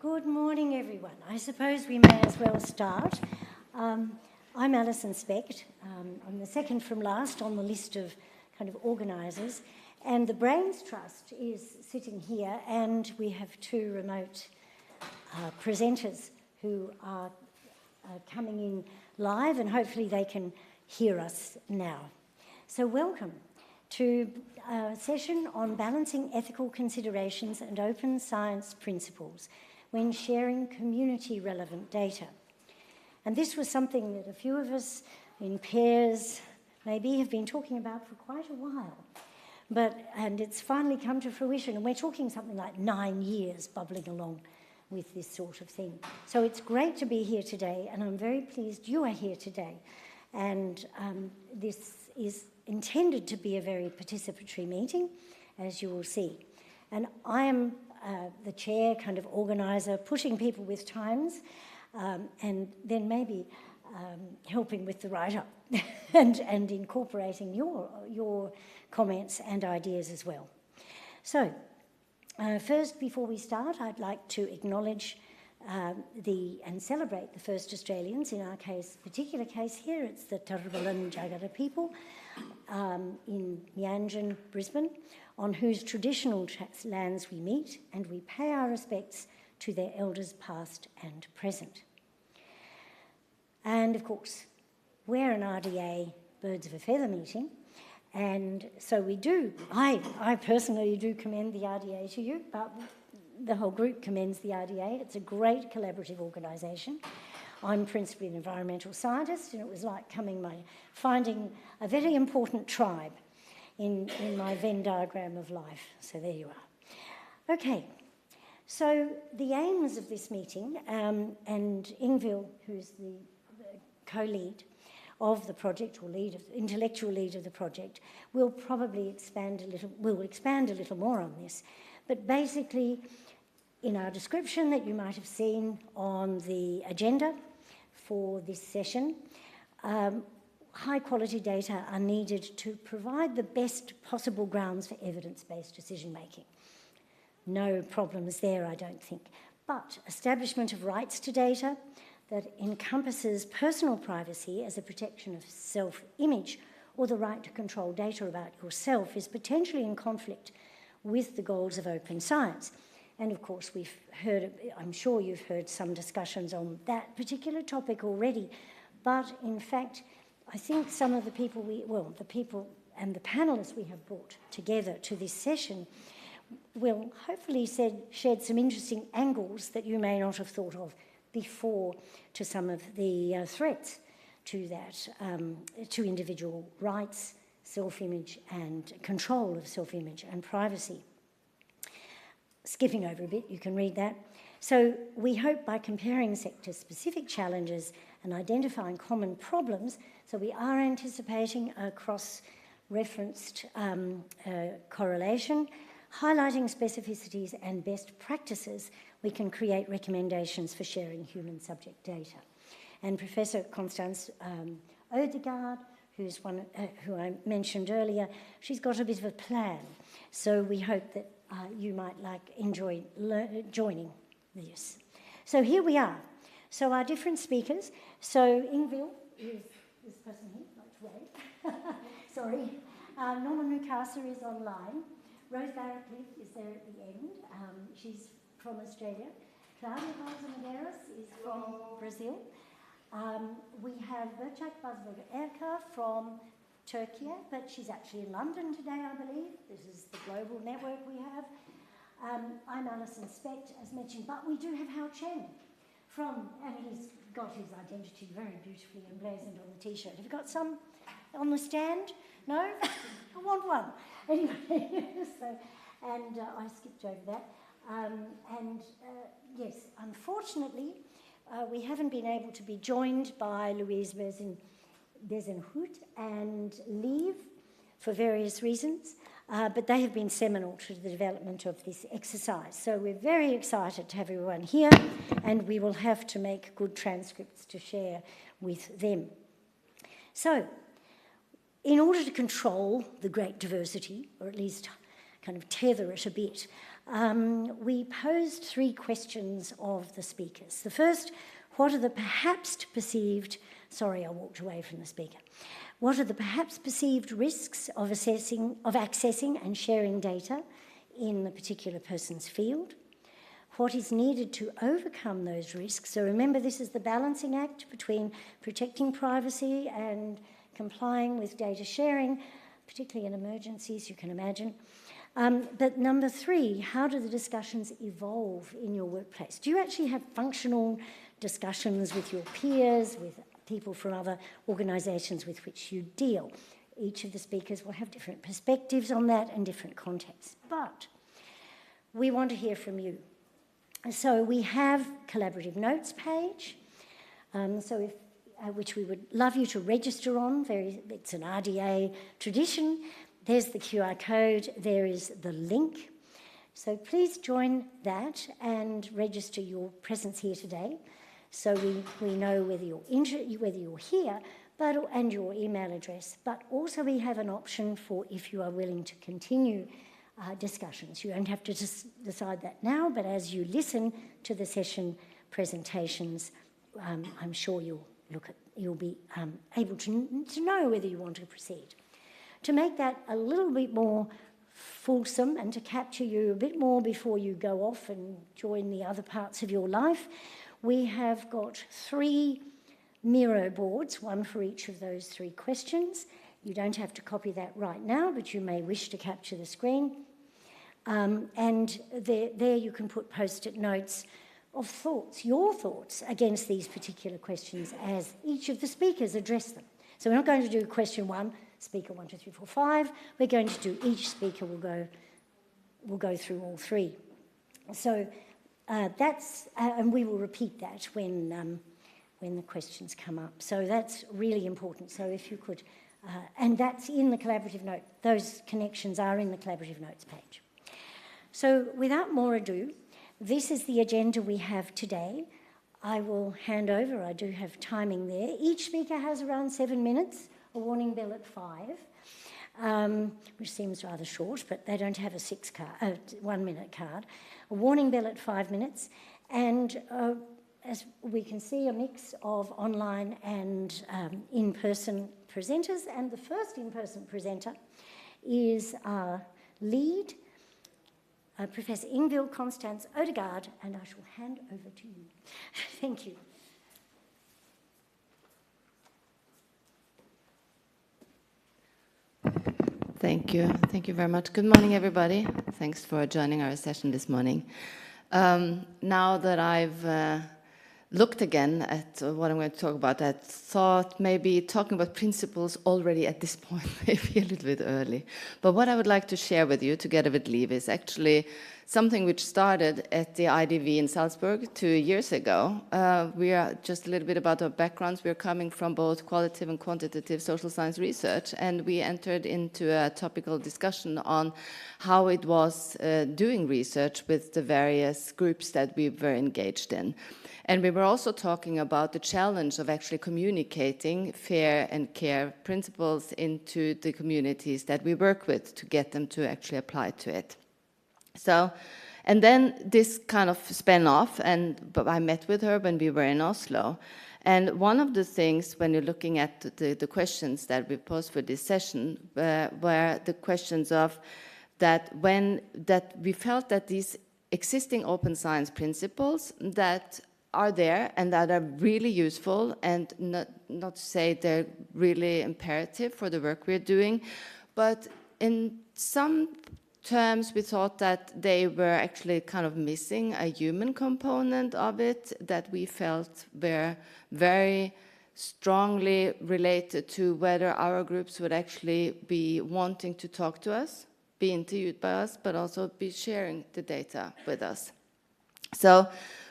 Good morning, everyone. I suppose we may as well start. I'm Alison Specht. I'm the second from last on the list of kind of organisers. And the Brains Trust is sitting here, and we have two remote presenters who are coming in live, and hopefully they can hear us now. So welcome to a session on balancing ethical considerations and open science principles when sharing community-relevant data. And this was something that a few of us in pairs maybe have been talking about for quite a while. And it's finally come to fruition, and we're talking something like 9 years bubbling along with this sort of thing. So it's great to be here today, and I'm very pleased you are here today. And this is intended to be a very participatory meeting, as you will see. And I am the chair, kind of organiser, pushing people with times, and then maybe helping with the write-up and incorporating your comments and ideas as well. So, first, before we start, I'd like to acknowledge and celebrate the first Australians. In our particular case here, it's the Turrbal Jagera people in Mianjin, Brisbane, on whose traditional lands we meet, and we pay our respects to their elders past and present. And of course, we're an RDA Birds of a Feather meeting, and so we do, I personally do commend the RDA to you, but the whole group commends the RDA. It's a great collaborative organisation. I'm principally an environmental scientist, and it was like finding a very important tribe in my Venn diagram of life. So there you are. Okay, so the aims of this meeting, and Ingvill, who's the co-lead of the project, or intellectual lead of the project, will probably expand a little more on this. But basically, in our description that you might have seen on the agenda for this session, high-quality data are needed to provide the best possible grounds for evidence-based decision-making. No problems there, I don't think. But establishment of rights to data that encompasses personal privacy as a protection of self-image, or the right to control data about yourself, is potentially in conflict with the goals of open science. And of course, I'm sure you've heard some discussions on that particular topic already, but in fact, I think some of the people the people and the panellists we have brought together to this session will hopefully shed some interesting angles that you may not have thought of before to some of the threats to that, to individual rights, self-image, and control of self-image and privacy. Skipping over a bit, you can read that. So we hope by comparing sector-specific challenges and identifying common problems, so we are anticipating a cross-referenced correlation, highlighting specificities and best practices, we can create recommendations for sharing human subject data. And Professor Constanze Ødegaard, who I mentioned earlier, she's got a bit of a plan. So we hope that you might enjoy joining this. So here we are. So our different speakers. So Ingvill is this person here, like wave. Sorry. Norman Mukasa is online. Rose Barrowcliffe is there at the end. She's from Australia. Claudia Medeiros is from Brazil. We have Burcak, Basbug, Erka from Turkey, but she's actually in London today, I believe. This is the global network we have. I'm Alison Specht, as mentioned, but we do have Chen and he's got his identity very beautifully emblazoned on the T-shirt. Have you got some on the stand? No? I want one. Anyway, I skipped over that. Yes, unfortunately, we haven't been able to be joined by Louise Bezuidenhout and Louise for various reasons, but they have been seminal to the development of this exercise. So we're very excited to have everyone here, and we will have to make good transcripts to share with them. So, in order to control the great diversity, or at least kind of tether it a bit, we posed 3 questions of the speakers. The first, what are the perhaps perceived, sorry, I walked away from the speaker. What are the perhaps perceived risks of accessing and sharing data in the particular person's field? What is needed to overcome those risks? So remember, this is the balancing act between protecting privacy and complying with data sharing, particularly in emergencies, you can imagine. But number 3, how do the discussions evolve in your workplace? Do you actually have functional discussions with your peers, with people from other organisations with which you deal? Each of the speakers will have different perspectives on that and different contexts. But we want to hear from you. So we have collaborative notes page, which we would love you to register on. It's an RDA tradition. There's the QR code. There is the link. So please join that and register your presence here today, so we know whether you're here, and your email address. But also we have an option for if you are willing to continue discussions. You don't have to decide that now, but as you listen to the session presentations, I'm sure you'll be able to know whether you want to proceed. To make that a little bit more fulsome and to capture you a bit more before you go off and join the other parts of your life, we have got 3 Miro boards, one for each of those 3 questions. You don't have to copy that right now, but you may wish to capture the screen. And there you can put post-it notes of thoughts, your thoughts against these particular questions as each of the speakers address them. So we're not going to do question 1, speaker 1, 2, 3, 4, 5. We're going to do each speaker will go through all 3. So that's and we will repeat that when the questions come up. So that's really important. So if you could, and that's in the collaborative note. Those connections are in the collaborative notes page. So without more ado, this is the agenda we have today. I will hand over. I do have timing there. Each speaker has around 7 minutes, a warning bell at 5, which seems rather short, but they don't have a 1-minute card. A warning bell at 5 minutes, and as we can see, a mix of online and in-person presenters. And the first in-person presenter is our lead, Professor Ingvill, Constanze, Ødegaard, and I shall hand over to you. Thank you. Thank you. Thank you very much. Good morning, everybody. Thanks for joining our session this morning. Now that I've looked again at what I'm going to talk about, I thought maybe talking about principles already at this point may be a little bit early. But what I would like to share with you together with Louise is actually something which started at the IDV in Salzburg 2 years ago. We are just a little bit about our backgrounds. We're coming from both qualitative and quantitative social science research, and we entered into a topical discussion on how it was doing research with the various groups that we were engaged in. And we were also talking about the challenge of actually communicating fair and care principles into the communities that we work with to get them to actually apply to it. So, and then this kind of span off, but I met with her when we were in Oslo. And one of the things when you're looking at the questions that we posed for this session were the questions of that we felt that these existing open science principles that are there and that are really useful, and not to say they're really imperative for the work we're doing, but in some terms we thought that they were actually kind of missing a human component of it that we felt were very strongly related to whether our groups would actually be wanting to talk to us, be interviewed by us, but also be sharing the data with us. So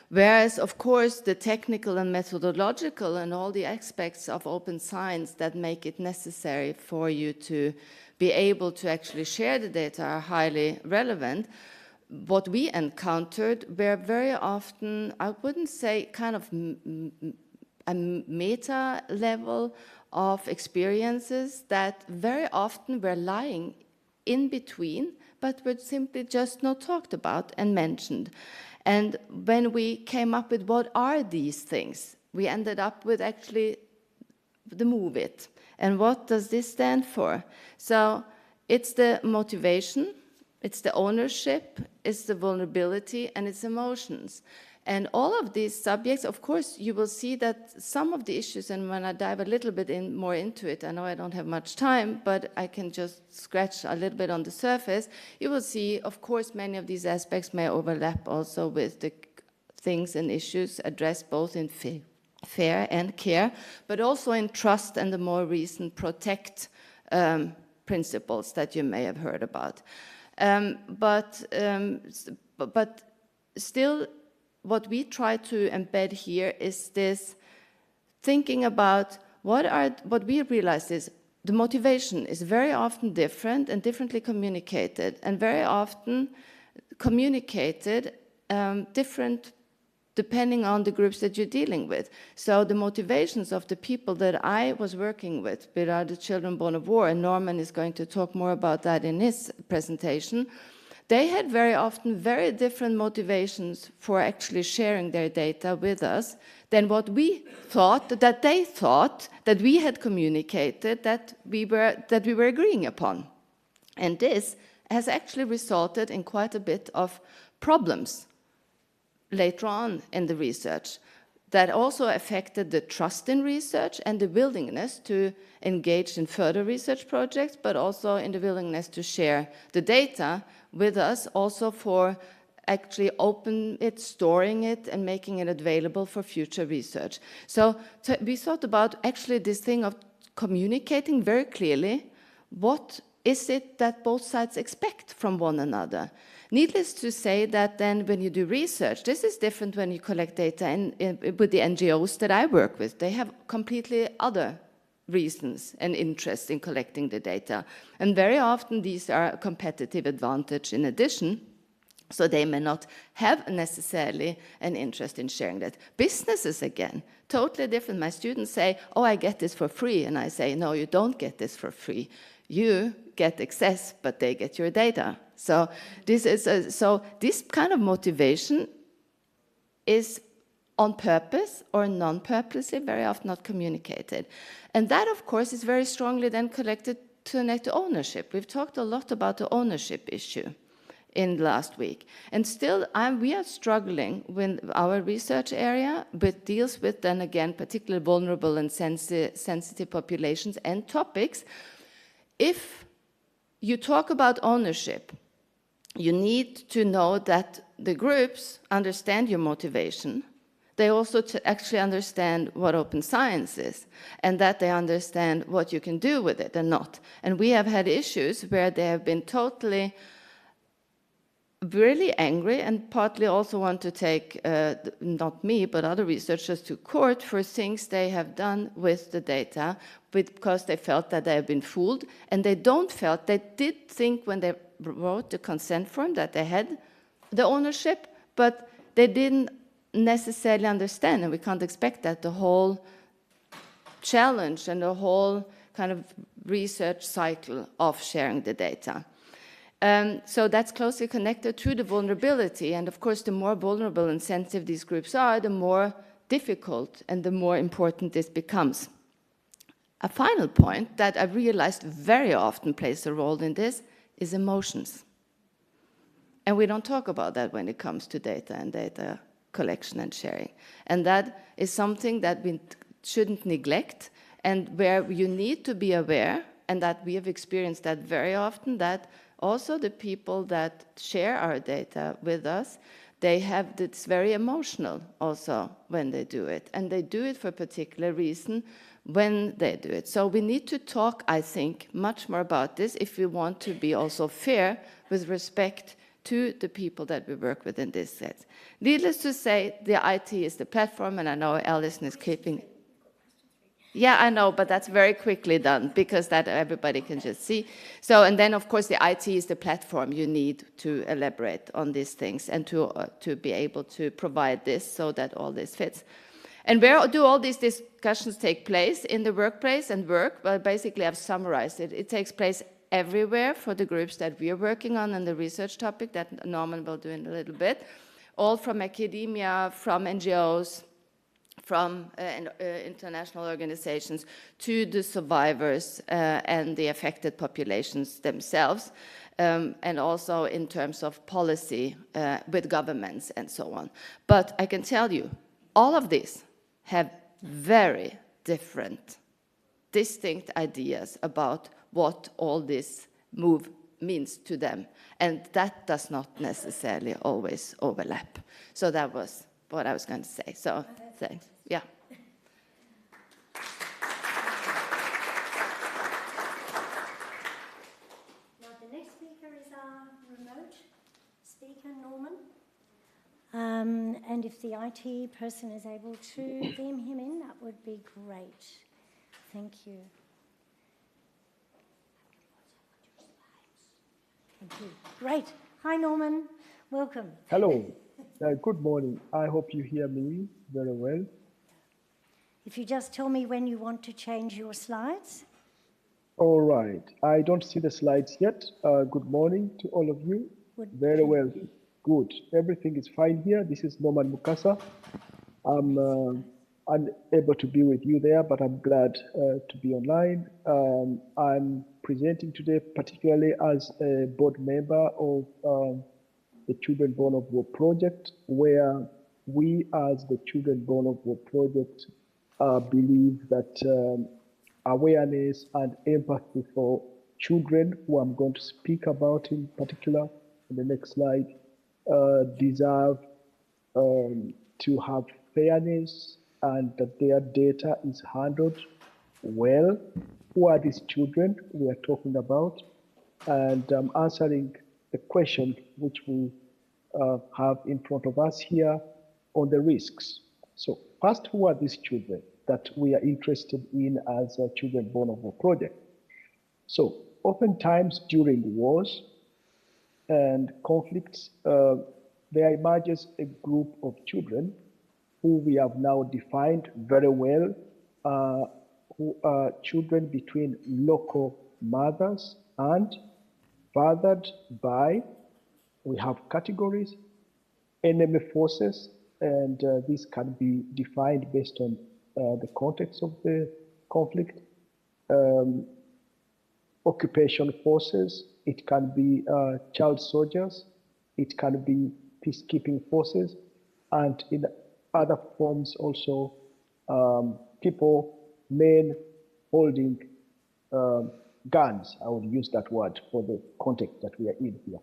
whereas, of course, the technical and methodological and all the aspects of open science that make it necessary for you to be able to actually share the data are highly relevant, what we encountered were very often, I wouldn't say kind of a meta level of experiences that very often were lying in between, but were simply just not talked about and mentioned. And when we came up with what are these things, we ended up with actually the MOVE IT. And what does this stand for? So it's the motivation, it's the ownership, it's the vulnerability, and it's emotions. And all of these subjects, of course, you will see that some of the issues, and when I dive a little bit more into it, I know I don't have much time, but I can just scratch a little bit on the surface, you will see, of course, many of these aspects may overlap also with the things and issues addressed both in fair and care, but also in trust and the more recent protect principles that you may have heard about. But still, what we try to embed here is this thinking about what we realize is the motivation is very often different and differently communicated, and very often communicated different depending on the groups that you're dealing with. So the motivations of the people that I was working with are the children born of war, and Norman is going to talk more about that in his presentation. They had very often very different motivations for actually sharing their data with us than what we thought, that they thought, that we had communicated, that we were agreeing upon. And this has actually resulted in quite a bit of problems later on in the research that also affected the trust in research and the willingness to engage in further research projects, but also in the willingness to share the data with us, also for actually storing it, and making it available for future research. So we thought about actually this thing of communicating very clearly what is it that both sides expect from one another. Needless to say that then when you do research, this is different when you collect data with the NGOs that I work with. They have completely other reasons and interests in collecting the data. And very often these are a competitive advantage in addition, so they may not have necessarily an interest in sharing that. Businesses, again, totally different. My students say, oh, I get this for free. And I say, no, you don't get this for free. You get access, but they get your data. So this kind of motivation is on purpose or non-purposely, very often not communicated. And that, of course, is very strongly then connected to ownership. We've talked a lot about the ownership issue in last week. And still, we are struggling with our research area, which deals with, then again, particularly vulnerable and sensitive populations and topics. If you talk about ownership, you need to know that the groups understand your motivation. They also actually understand what open science is, and that they understand what you can do with it and not. And we have had issues where they have been totally really angry, and partly also want to take, not me, but other researchers to court for things they have done with the data because they felt that they have been fooled, and they did think when they wrote the consent form that they had the ownership, but they didn't necessarily understand, and we can't expect that, the whole challenge and the whole kind of research cycle of sharing the data. So that's closely connected to the vulnerability, and of course the more vulnerable and sensitive these groups are, the more difficult and the more important this becomes. A final point that I've realized very often plays a role in this is emotions. And we don't talk about that when it comes to data and data collection and sharing. And that is something that we shouldn't neglect, and where you need to be aware, and that we have experienced that very often, that also the people that share our data with us, it's very emotional also when they do it. And they do it for a particular reason when they do it. So we need to talk, I think, much more about this if we want to be also fair with respect to the people that we work with in this set. Needless to say, the IT is the platform, and I know Alison is keeping... Yeah, I know, but that's very quickly done because that everybody can just see. So, and then of course the IT is the platform you need to elaborate on these things and to be able to provide this so that all this fits. And where do all these discussions take place? In the workplace and work? Well, basically I've summarized it. It takes place everywhere for the groups that we are working on and the research topic that Norman will do in a little bit, all from academia, from NGOs, from international organizations to the survivors and the affected populations themselves, and also in terms of policy with governments and so on. But I can tell you, all of these have very different, distinct ideas about what all this move means to them. And that does not necessarily always overlap. So that was what I was going to say. So thanks. Yeah. Now the next speaker is our remote speaker, Norman. And if the IT person is able to beam him in, that would be great. Thank you. Thank you. Great. Hi, Norman. Welcome. Hello. Good morning. I hope you hear me very well. If you just tell me when you want to change your slides. All right. I don't see the slides yet. Good morning to all of you. Very well. Good. Everything is fine here. This is Norman Mukasa. I'm unable to be with you there, but I'm glad to be online. I'm presenting today particularly as a board member of the Children Born of War project, where we as the Children Born of War project believe that awareness and empathy for children, who I'm going to speak about in particular in the next slide, deserve to have fairness and that their data is handled well. Who are these children we are talking about? And I'm answering the question which we have in front of us here on the risks. So first, who are these children that we are interested in as a Children Born of War project? So oftentimes during wars and conflicts, there emerges a group of children who we have now defined very well, who are children between local mothers and fathered by, we have categories, enemy forces, and this can be defined based on the context of the conflict, occupation forces, it can be child soldiers, it can be peacekeeping forces, and in other forms also people, men holding guns, I would use that word for the context that we are in here.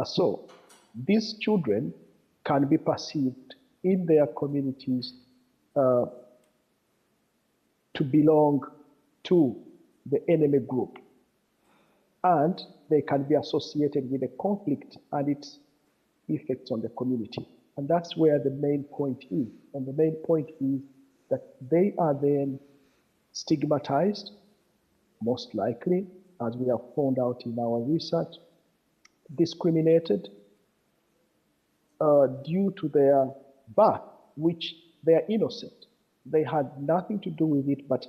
So these children can be perceived in their communities to belong to the enemy group, and they can be associated with the conflict and its effects on the community. And that's where the main point is. And the main point is that they are then stigmatized, most likely, as we have found out in our research, discriminated due to their birth, which they are innocent. They had nothing to do with it, but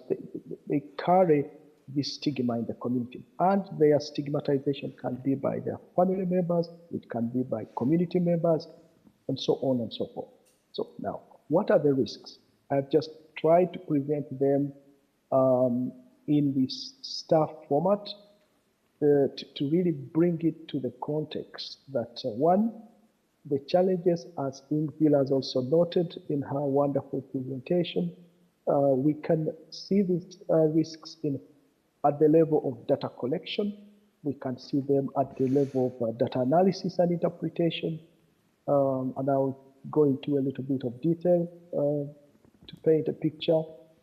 they carry this stigma in the community. And their stigmatization can be by their family members, it can be by community members, and so on and so forth. So now, what are the risks? I've just tried to present them in this staff format to really bring it to the context that one, the challenges, as Ingvill has also noted in her wonderful presentation, we can see these risks at the level of data collection. We can see them at the level of data analysis and interpretation. And I'll go into a little bit of detail to paint a picture.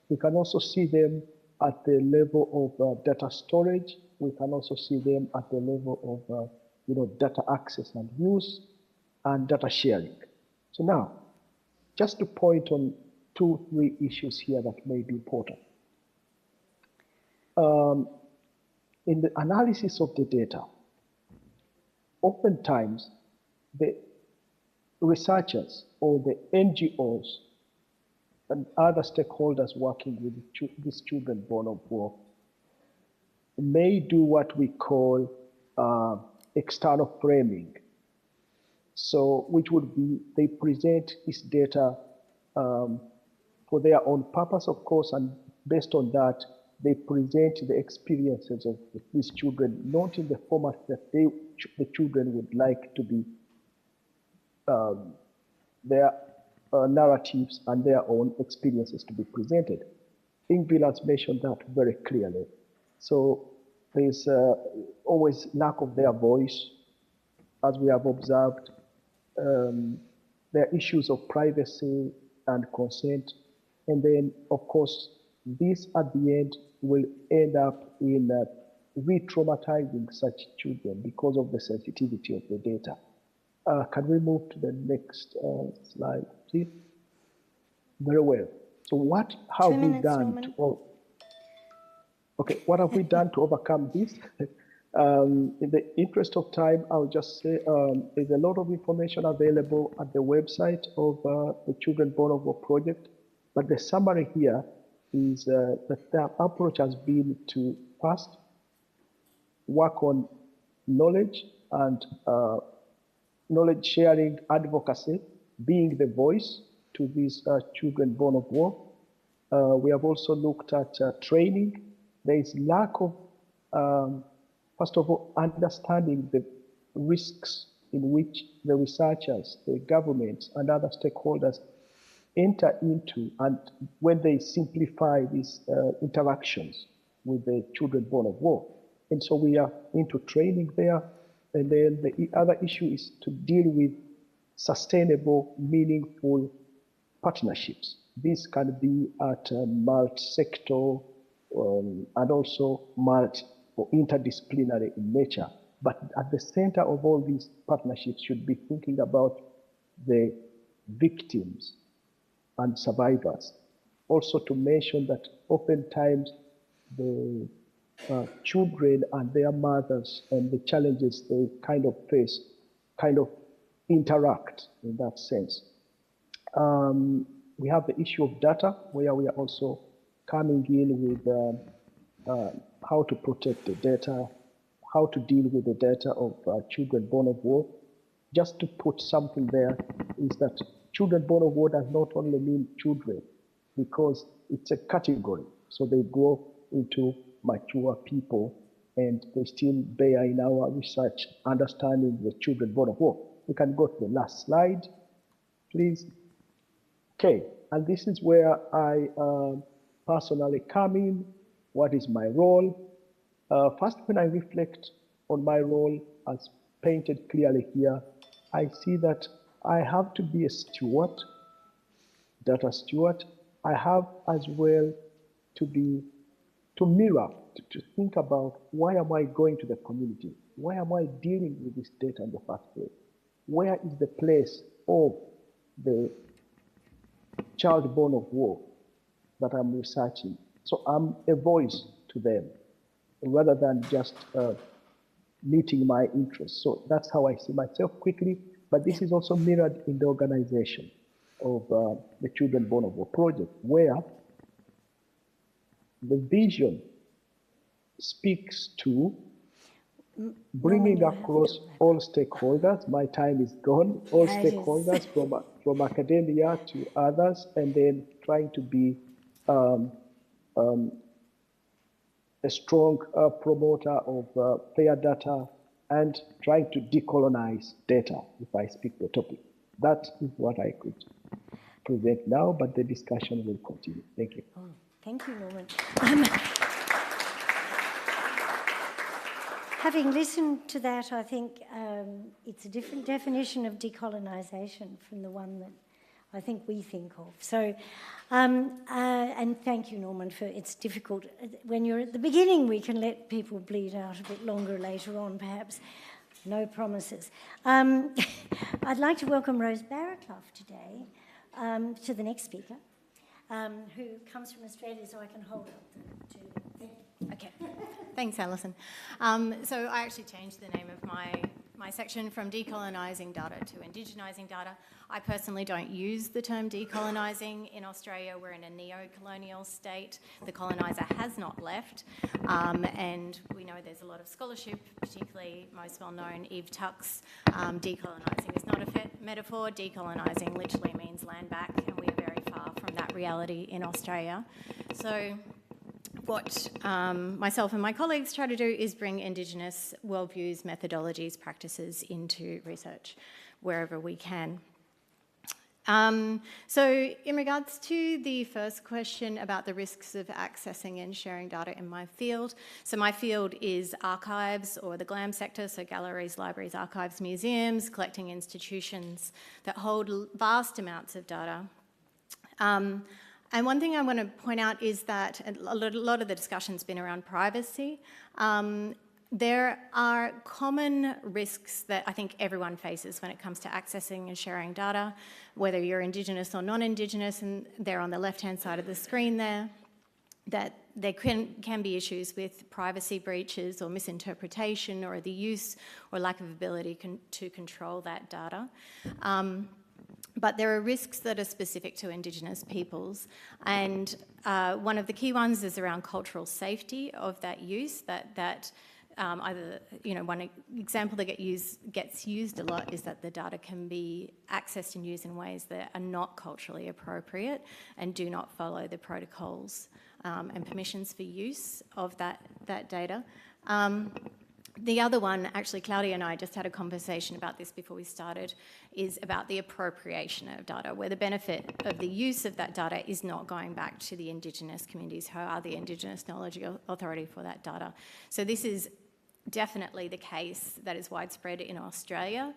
We can also see them at the level of data storage. We can also see them at the level of data access and use and data sharing. So now, just to point on 2-3 issues here that may be important. In the analysis of the data, oftentimes the researchers or the NGOs and other stakeholders working with these children born of war may do what we call external framing. So, which would be, they present this data for their own purpose, of course, and based on that, they present the experiences of these children, not in the format that the children would like to be their narratives and their own experiences to be presented. Ingvill has mentioned that very clearly. So there's always lack of their voice, as we have observed. There are issues of privacy and consent. And then, of course, this at the end will end up in re-traumatizing such children because of the sensitivity of the data. Can we move to the next slide, please? Very well. So what have we done to what have we done to overcome this? In the interest of time, I'll just say there's a lot of information available at the website of the Children Born of War project, but the summary here is that their approach has been to first work on knowledge and knowledge sharing, advocacy, being the voice to these children born of war. We have also looked at training. There is lack of, first of all, understanding the risks in which the researchers, the governments, and other stakeholders enter into, and when they simplify these interactions with the children born of war. And so we are into training there. And then the other issue is to deal with sustainable, meaningful partnerships. This can be at multi-sector and also multi or interdisciplinary in nature. But at the center of all these partnerships should be thinking about the victims and survivors. Also to mention that oftentimes the children and their mothers and the challenges they kind of face kind of interact in that sense. We have the issue of data, where we are also coming in with how to protect the data, how to deal with the data of children born of war. Just to put something there is that children born of war does not only mean children, because it's a category. So they grow into mature people, and they still bear in our research understanding the children born of war. We can go to the last slide, please. Okay, and this is where I personally come in. What is my role? First, when I reflect on my role as painted clearly here, I see that I have to be a steward, data steward. I have as well to mirror, to think about, why am I going to the community? Why am I dealing with this data in the first place? Where is the place of the child born of war that I'm researching? So I'm a voice to them, rather than just meeting my interests. So that's how I see myself quickly, but this is also mirrored in the organization of the Children Born of War project, where the vision speaks to bringing across all stakeholders. My time is gone. All stakeholders from academia to others, and then trying to be a strong promoter of fair data and trying to decolonize data, if I speak the topic. That is what I could present now, but the discussion will continue. Thank you. Oh, thank you, Norman. Having listened to that, I think it's a different definition of decolonization from the one that I think we think of. So, and thank you, Norman, for it's difficult. When you're at the beginning, we can let people bleed out a bit longer later on, perhaps. No promises. I'd like to welcome Rose Barrowcliffe today to the next speaker, who comes from Australia, so I can hold up the two. Okay. Thanks, Alison. So I actually changed the name of my my section from decolonising data to indigenising data. I personally don't use the term decolonising. In Australia, we're in a neo-colonial state. The coloniser has not left, and we know there's a lot of scholarship, particularly most well-known Eve Tuck's decolonising is not a metaphor. Decolonising literally means land back, and we are very far from that reality in Australia. So what myself and my colleagues try to do is bring Indigenous worldviews, methodologies, practices into research wherever we can. So in regards to the first question about the risks of accessing and sharing data in my field, so my field is archives or the GLAM sector, so galleries, libraries, archives, museums, collecting institutions that hold vast amounts of data. And one thing I want to point out is that a lot of the discussion's been around privacy. There are common risks that I think everyone faces when it comes to accessing and sharing data, whether you're Indigenous or non-Indigenous, and they're on the left-hand side of the screen there, that there can be issues with privacy breaches or misinterpretation or the use or lack of ability to control that data. But there are risks that are specific to Indigenous peoples, and one of the key ones is around cultural safety of that use, either, one example that gets used a lot is that the data can be accessed and used in ways that are not culturally appropriate and do not follow the protocols and permissions for use of that data. The other one, actually, Claudia and I just had a conversation about this before we started, is about the appropriation of data, where the benefit of the use of that data is not going back to the Indigenous communities who are the Indigenous knowledge authority for that data. So this is definitely the case that is widespread in Australia.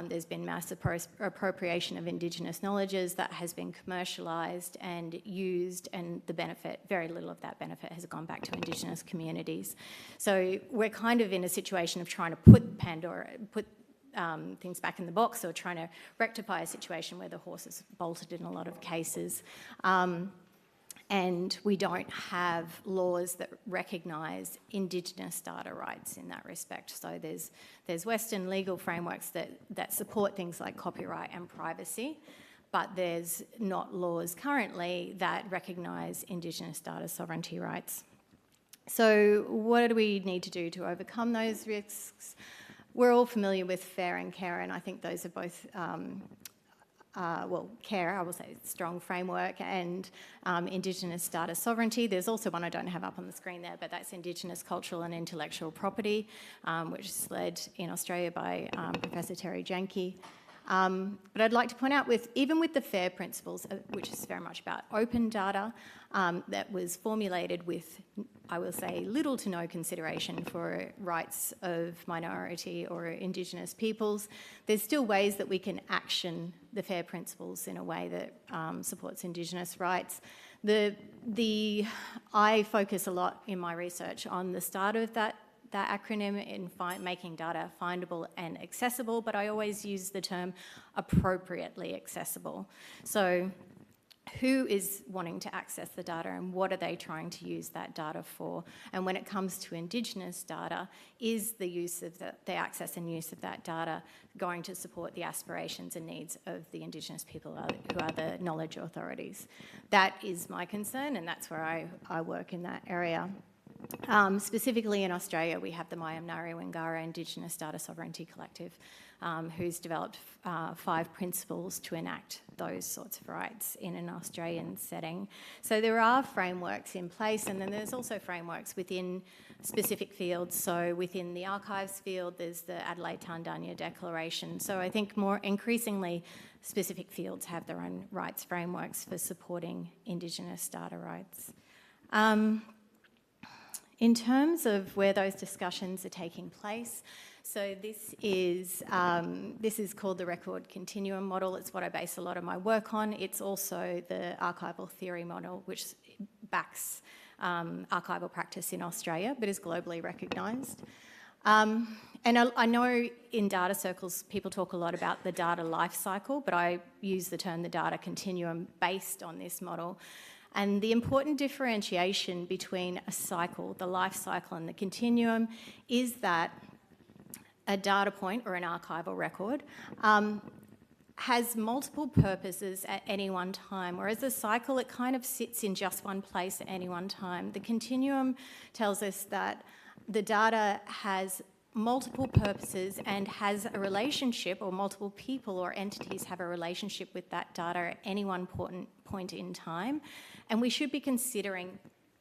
There's been mass appropriation of Indigenous knowledges that has been commercialised and used, and the benefit, very little of that benefit has gone back to Indigenous communities. So we're kind of in a situation of trying to put things back in the box, or trying to rectify a situation where the horse is bolted in a lot of cases. And we don't have laws that recognise Indigenous data rights in that respect. So there's Western legal frameworks that support things like copyright and privacy, but there's not laws currently that recognise Indigenous data sovereignty rights. So what do we need to do to overcome those risks? We're all familiar with FAIR and CARE, and I think those are both CARE, I will say, strong framework, and Indigenous data sovereignty. There's also one I don't have up on the screen there, but that's Indigenous cultural and intellectual property, which is led in Australia by Professor Terry Janke. But I'd like to point out, even with the FAIR principles, which is very much about open data, that was formulated with, I will say, little to no consideration for rights of minority or Indigenous peoples, there's still ways that we can action the FAIR principles in a way that supports Indigenous rights. I focus a lot in my research on the start of that acronym in making data findable and accessible, but I always use the term appropriately accessible. So who is wanting to access the data, and what are they trying to use that data for? And when it comes to Indigenous data, is the use of the access and use of that data going to support the aspirations and needs of the Indigenous people who are the knowledge authorities? That is my concern, and that's where I work in that area. Specifically in Australia, we have the Mayamnari Wangara Indigenous Data Sovereignty Collective, who's developed 5 principles to enact those sorts of rights in an Australian setting. So there are frameworks in place, and then there's also frameworks within specific fields. So within the archives field, there's the Adelaide Tandanya Declaration. So I think more increasingly, specific fields have their own rights frameworks for supporting Indigenous data rights. In terms of where those discussions are taking place, so this is called the Record Continuum Model. It's what I base a lot of my work on. It's also the archival theory model, which backs archival practice in Australia, but is globally recognised. And I know in data circles, people talk a lot about the data life cycle, but I use the term the data continuum based on this model. And the important differentiation between a cycle, the life cycle, and the continuum is that a data point or an archival record has multiple purposes at any one time, whereas the cycle, it kind of sits in just one place at any one time. The continuum tells us that the data has multiple purposes and has a relationship, or multiple people or entities have a relationship with that data at any one point in time, and we should be considering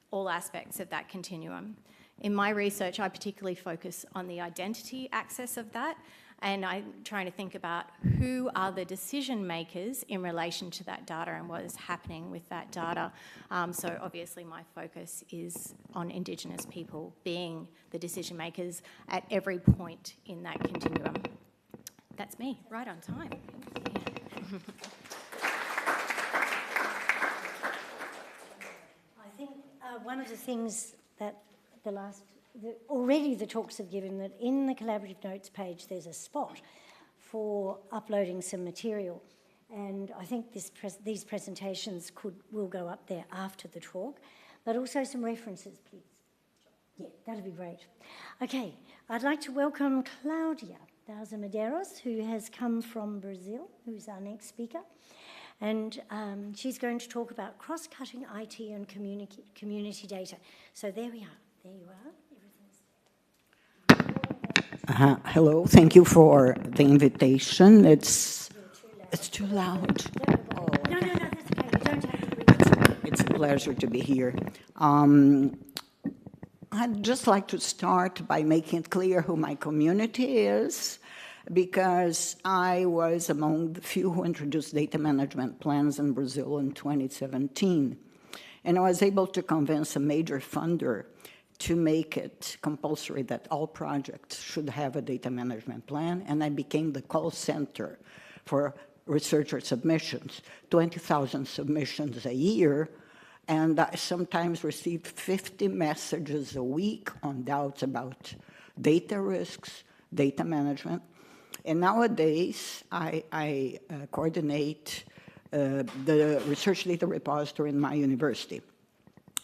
all aspects of that continuum. In my research, I particularly focus on the identity axis of that, and I'm trying to think about who are the decision makers in relation to that data and what is happening with that data. So obviously my focus is on Indigenous people being the decision makers at every point in that continuum. That's me, right on time. I think one of the things that already the talks have given, that in the collaborative notes page there's a spot for uploading some material, and I think these presentations will go up there after the talk, but also some references, please. Yeah, that'd be great. Okay, I'd like to welcome Claudia Bauzer Medeiros, who has come from Brazil, who's our next speaker, and she's going to talk about cross-cutting IT and community data. So there we are. There you are. Hello, thank you for the invitation. It's too loud. No, that's okay. You don't have to read. It's a pleasure to be here. I'd just like to start by making it clear who my community is, because I was among the few who introduced data management plans in Brazil in 2017. And I was able to convince a major funder to make it compulsory that all projects should have a data management plan, and I became the call center for researcher submissions, 20,000 submissions a year, and I sometimes received 50 messages a week on doubts about data risks, data management, and nowadays I coordinate the research data repository in my university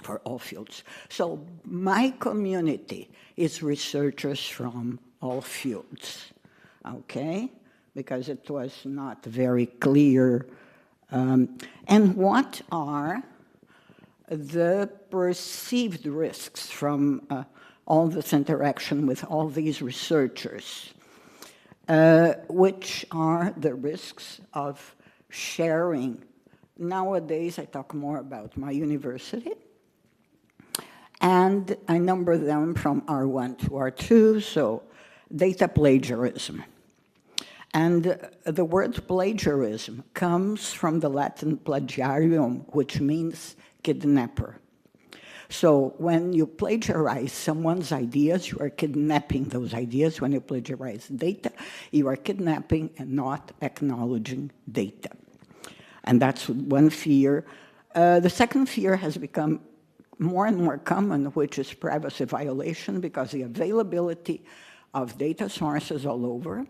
for all fields. So my community is researchers from all fields, okay? Because it was not very clear. And what are the perceived risks from all this interaction with all these researchers? Which are the risks of sharing? Nowadays, I talk more about my university, and I number them from R1 to R2, so data plagiarism. And the word plagiarism comes from the Latin plagiarium, which means kidnapper. So when you plagiarize someone's ideas, you are kidnapping those ideas. When you plagiarize data, you are kidnapping and not acknowledging data. And that's one fear. The second fear has become more and more common, which is privacy violation, because the availability of data sources all over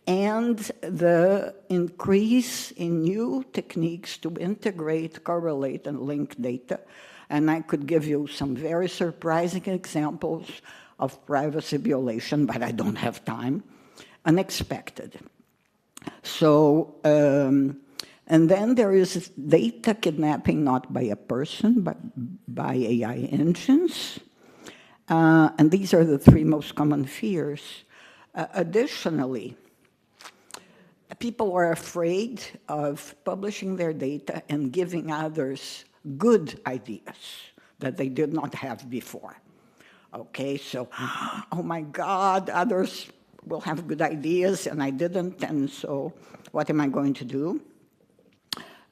and the increase in new techniques to integrate, correlate, and link data. And I could give you some very surprising examples of privacy violation, but I don't have time. Unexpected. So, and then there is data kidnapping, not by a person, but by AI engines. And these are the three most common fears. Additionally, people are afraid of publishing their data and giving others good ideas that they did not have before. Okay, so, oh my God, others will have good ideas and I didn't, and so what am I going to do?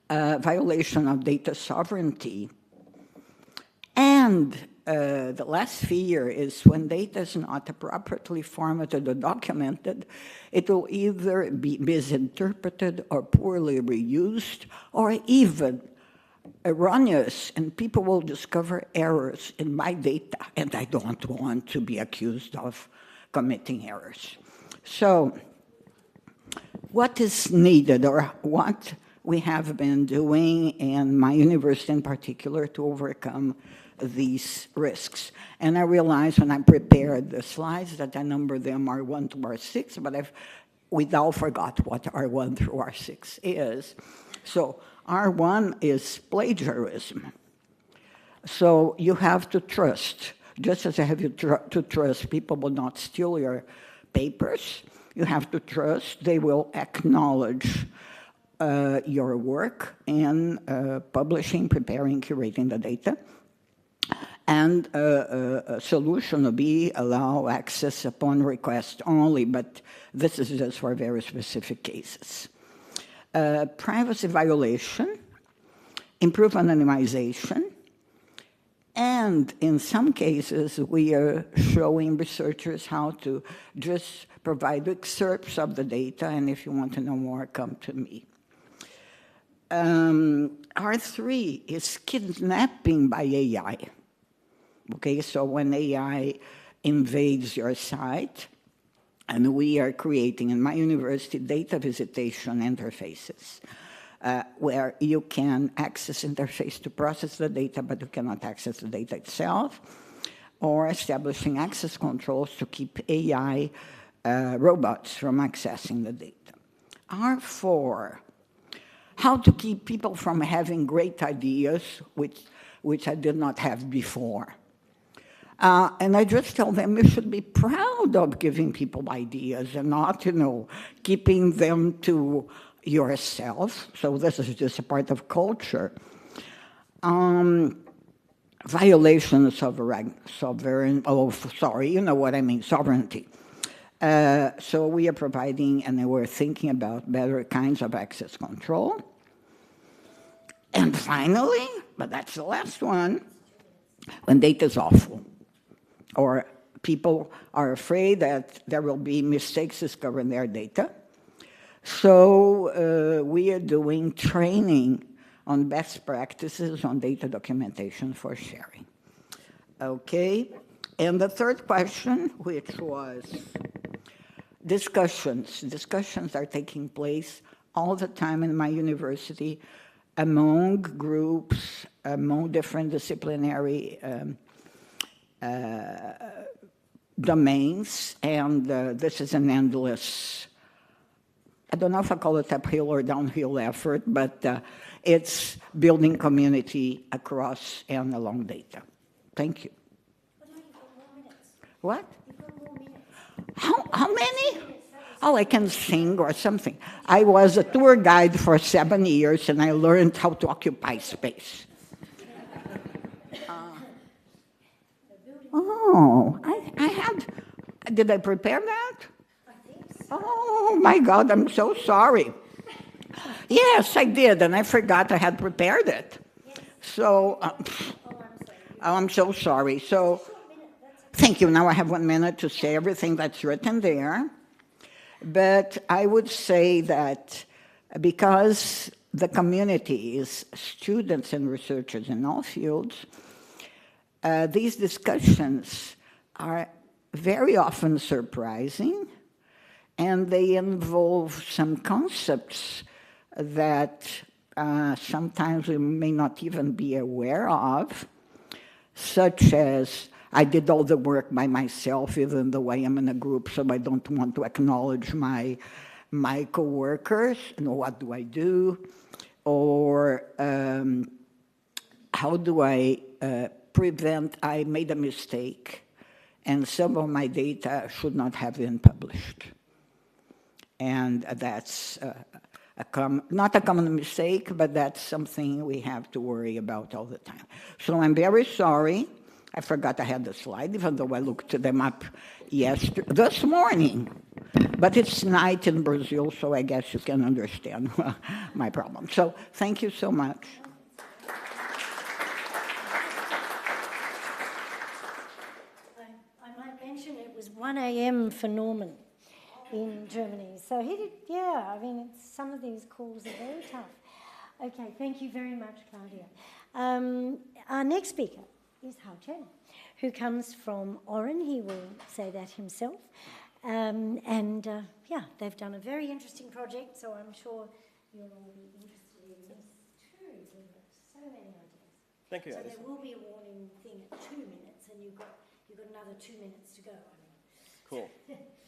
Violation of data sovereignty. And the last fear is when data is not appropriately formatted or documented, it will either be misinterpreted or poorly reused or even erroneous, and people will discover errors in my data, and I don't want to be accused of committing errors. So what is needed, or what we have been doing, and my university in particular, to overcome these risks. And I realized when I prepared the slides that a number of them are 1 to R6, but without forgot what R1 through R6 is. So R1 is plagiarism. So you have to trust, just as I have to trust people will not steal your papers, you have to trust they will acknowledge your work in publishing, preparing, curating the data. And a solution would be allow access upon request only, but this is just for very specific cases. Privacy violation, improve anonymization, and in some cases, we are showing researchers how to just provide excerpts of the data, and if you want to know more, come to me. R3 is kidnapping by AI. Okay, so when AI invades your site, and we are creating in my university data visitation interfaces, where you can access interface to process the data, but you cannot access the data itself, or establishing access controls to keep AI robots from accessing the data. R4, how to keep people from having great ideas, which I did not have before. And I just tell them you should be proud of giving people ideas and not, keeping them to yourself. So this is just a part of culture. Violation of sovereignty. So we are providing, and we're thinking about better kinds of access control. And finally, but that's the last one, when data is awful, or people are afraid that there will be mistakes discovered in their data. So we are doing training on best practices on data documentation for sharing. Okay, and the third question, which was discussions. Discussions are taking place all the time in my university among groups, among different disciplinary domains, and this is an endless, I don't know if I call it uphill or downhill effort, but it's building community across and along data. Thank you. What? How many? Oh, I can sing or something. I was a tour guide for 7 years, and I learned how to occupy space. Did I prepare that? Oh, my God, I'm so sorry. Yes, I did, and I forgot I had prepared it. So, I'm so sorry. So, thank you. Now I have 1 minute to say everything that's written there. But I would say that because the community is students and researchers in all fields, these discussions are very often surprising, and they involve some concepts that sometimes we may not even be aware of, such as I did all the work by myself, even though I am in a group, so I don't want to acknowledge my coworkers. What do I do? Or how do I prevent I made a mistake and some of my data should not have been published? And that's not a common mistake, but that's something we have to worry about all the time. So I'm very sorry. I forgot I had the slide, even though I looked them up this morning. But it's night in Brazil, so I guess you can understand my problem. So thank you so much. I might mention it was 1 a.m. for Norman in Germany. So he did, some of these calls are very tough. Okay, thank you very much, Claudia. Our next speaker is Chen, who comes from Oren. He will say that himself. They've done a very interesting project, so I'm sure you'll all be interested. Thank you, So Alison. there will be a warning thing at 2 minutes, and you've got another 2 minutes to go. Cool.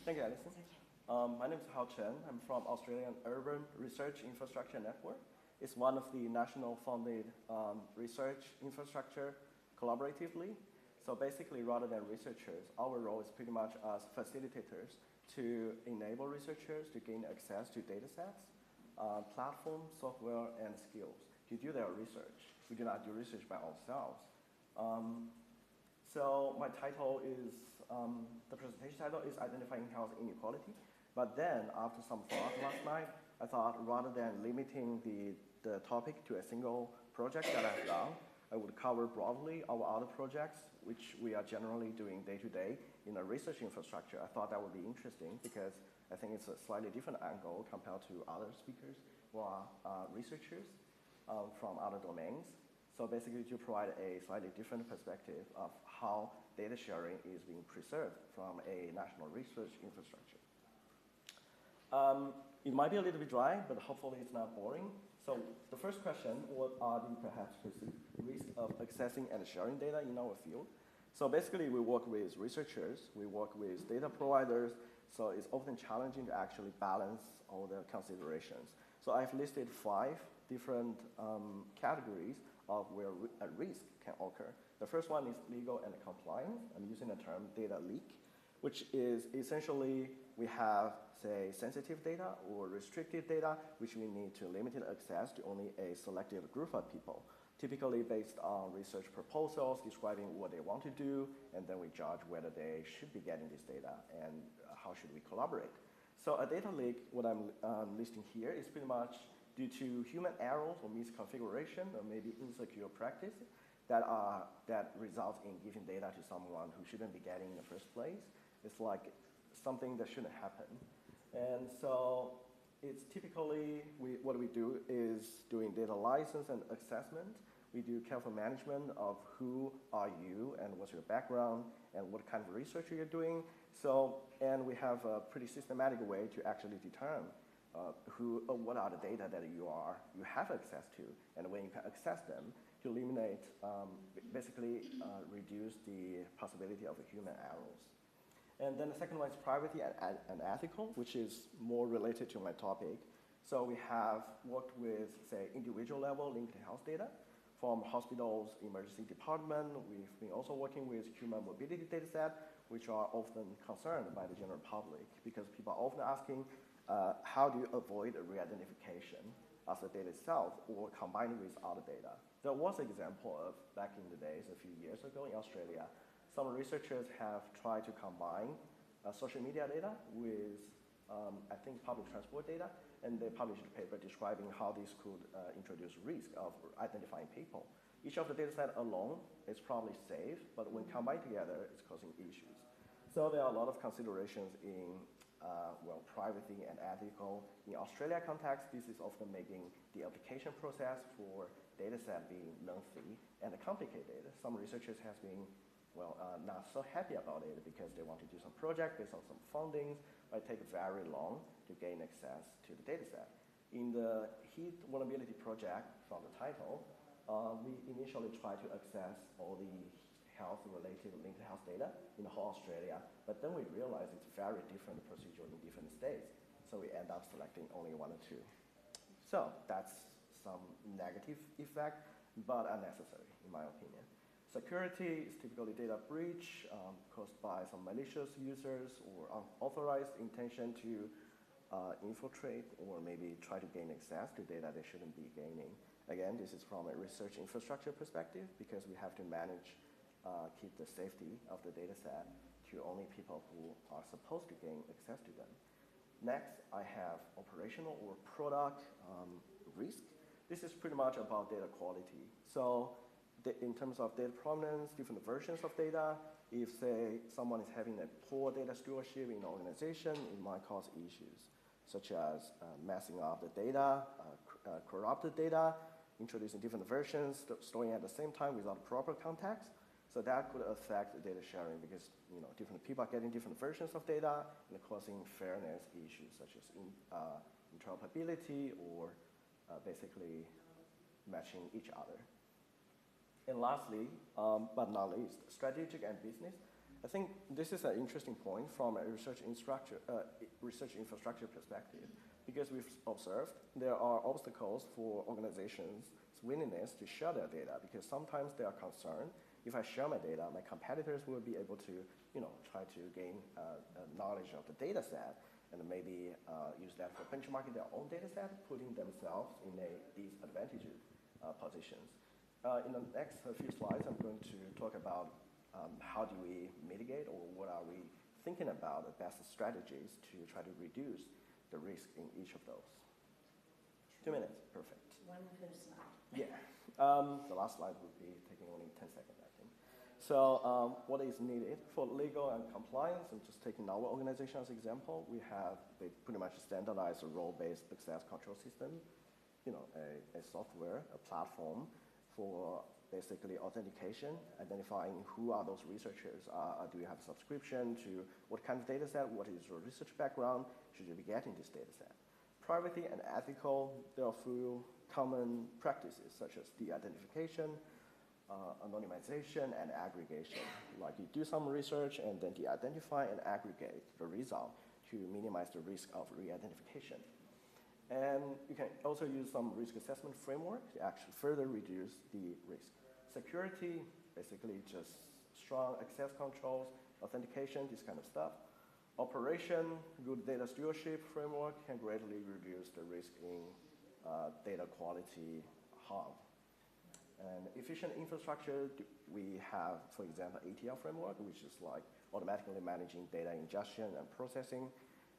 Thank you, Alison. My name is Chen. I'm from Australian Urban Research Infrastructure Network. It's one of the national funded research infrastructure collaboratively. So basically, rather than researchers, our role is pretty much as facilitators to enable researchers to gain access to data sets, platforms, software, and skills to do their research. We do not do research by ourselves. So my title is, the presentation title is Identifying Health Inequality. But then, after some thought last night, I thought rather than limiting the topic to a single project that I've done, I would cover broadly our other projects, which we are generally doing day-to-day in a research infrastructure. I thought that would be interesting because I think it's a slightly different angle compared to other speakers who are researchers from other domains. So basically to provide a slightly different perspective of how data sharing is being preserved from a national research infrastructure. It might be a little bit dry, but hopefully it's not boring. So the first question, what are the perhaps perceived risks of accessing and sharing data in our field? So basically we work with researchers, we work with data providers, so it's often challenging to actually balance all the considerations. So I've listed 5 different categories of where a risk can occur. The first one is legal and compliance. I'm using the term data leak, which is essentially we have, say, sensitive data or restricted data, which we need to limited access to only a selected group of people, typically based on research proposals describing what they want to do, and then we judge whether they should be getting this data and how should we collaborate. So a data leak, what I'm listing here, is pretty much due to human errors or misconfiguration or maybe insecure practice that results in giving data to someone who shouldn't be getting in the first place. It's like something that shouldn't happen. And so it's typically, what we do is doing data license and assessment. We do careful management of who are you and what's your background and what kind of research you're doing. So, and we have a pretty systematic way to actually determine what are the data that you have access to, and when you can access them to eliminate, basically reduce the possibility of human errors. And then the second one is privacy and ethical, which is more related to my topic. So we have worked with, say, individual level linked health data from hospitals, emergency department. We've been also working with human mobility data set, which are often concerned by the general public because people are often asking, how do you avoid a re-identification of the data itself or combine it with other data? There was an example of, back in the days, a few years ago in Australia, some researchers have tried to combine social media data with, I think, public transport data, and they published a paper describing how this could introduce risk of identifying people. Each of the data set alone is probably safe, but when combined together, it's causing issues. So there are a lot of considerations in privacy and ethical. In Australia context, this is often making the application process for data set being lengthy and complicated. Some researchers have been not so happy about it because they want to do some project based on some fundings, but it takes very long to gain access to the data set. In the heat vulnerability project, from the title, we initially tried to access all the health-related linked health data in the whole Australia, but then we realized it's very different procedure in different states, so we end up selecting only 1 or 2. So that's some negative effect, but unnecessary, in my opinion. Security is typically data breach caused by some malicious users or unauthorized intention to infiltrate or maybe try to gain access to data they shouldn't be gaining. Again, this is from a research infrastructure perspective because we have to manage, keep the safety of the data set to only people who are supposed to gain access to them. Next, I have operational or product risk. This is pretty much about data quality. So in terms of data provenance, different versions of data, if, say, someone is having a poor data stewardship in an organization, it might cause issues, such as messing up the data, corrupted data, introducing different versions, storing at the same time without proper context. So that could affect data sharing because different people are getting different versions of data and causing fairness issues such as interoperability or basically matching each other. And lastly, but not least, strategic and business. I think this is an interesting point from a research infrastructure perspective, because we've observed there are obstacles for organizations' willingness to share their data, because sometimes they are concerned, if I share my data, my competitors will be able to, try to gain knowledge of the data set and maybe use that for benchmarking their own data set, putting themselves in a disadvantaged positions. In the next few slides, I'm going to talk about how do we mitigate, or what are we thinking about the best strategies to try to reduce the risk in each of those. 2 minutes, perfect. One per slide. Yeah, the last slide would be taking only 10 seconds, I think. So what is needed for legal and compliance, and just taking our organization as example, we have pretty much standardized a role-based access control system, a software, a platform for basically authentication, identifying who are those researchers. Do you have a subscription to what kind of data set? What is your research background? Should you be getting this data set? Privacy and ethical, there are a few common practices such as de-identification, anonymization, and aggregation. Like you do some research and then de-identify and aggregate the result to minimize the risk of re-identification. And you can also use some risk assessment framework to actually further reduce the risk. Security, basically just strong access controls, authentication, this kind of stuff. Operation, good data stewardship framework can greatly reduce the risk in data quality harm. And efficient infrastructure, we have, for example, ATL framework, which is like automatically managing data ingestion and processing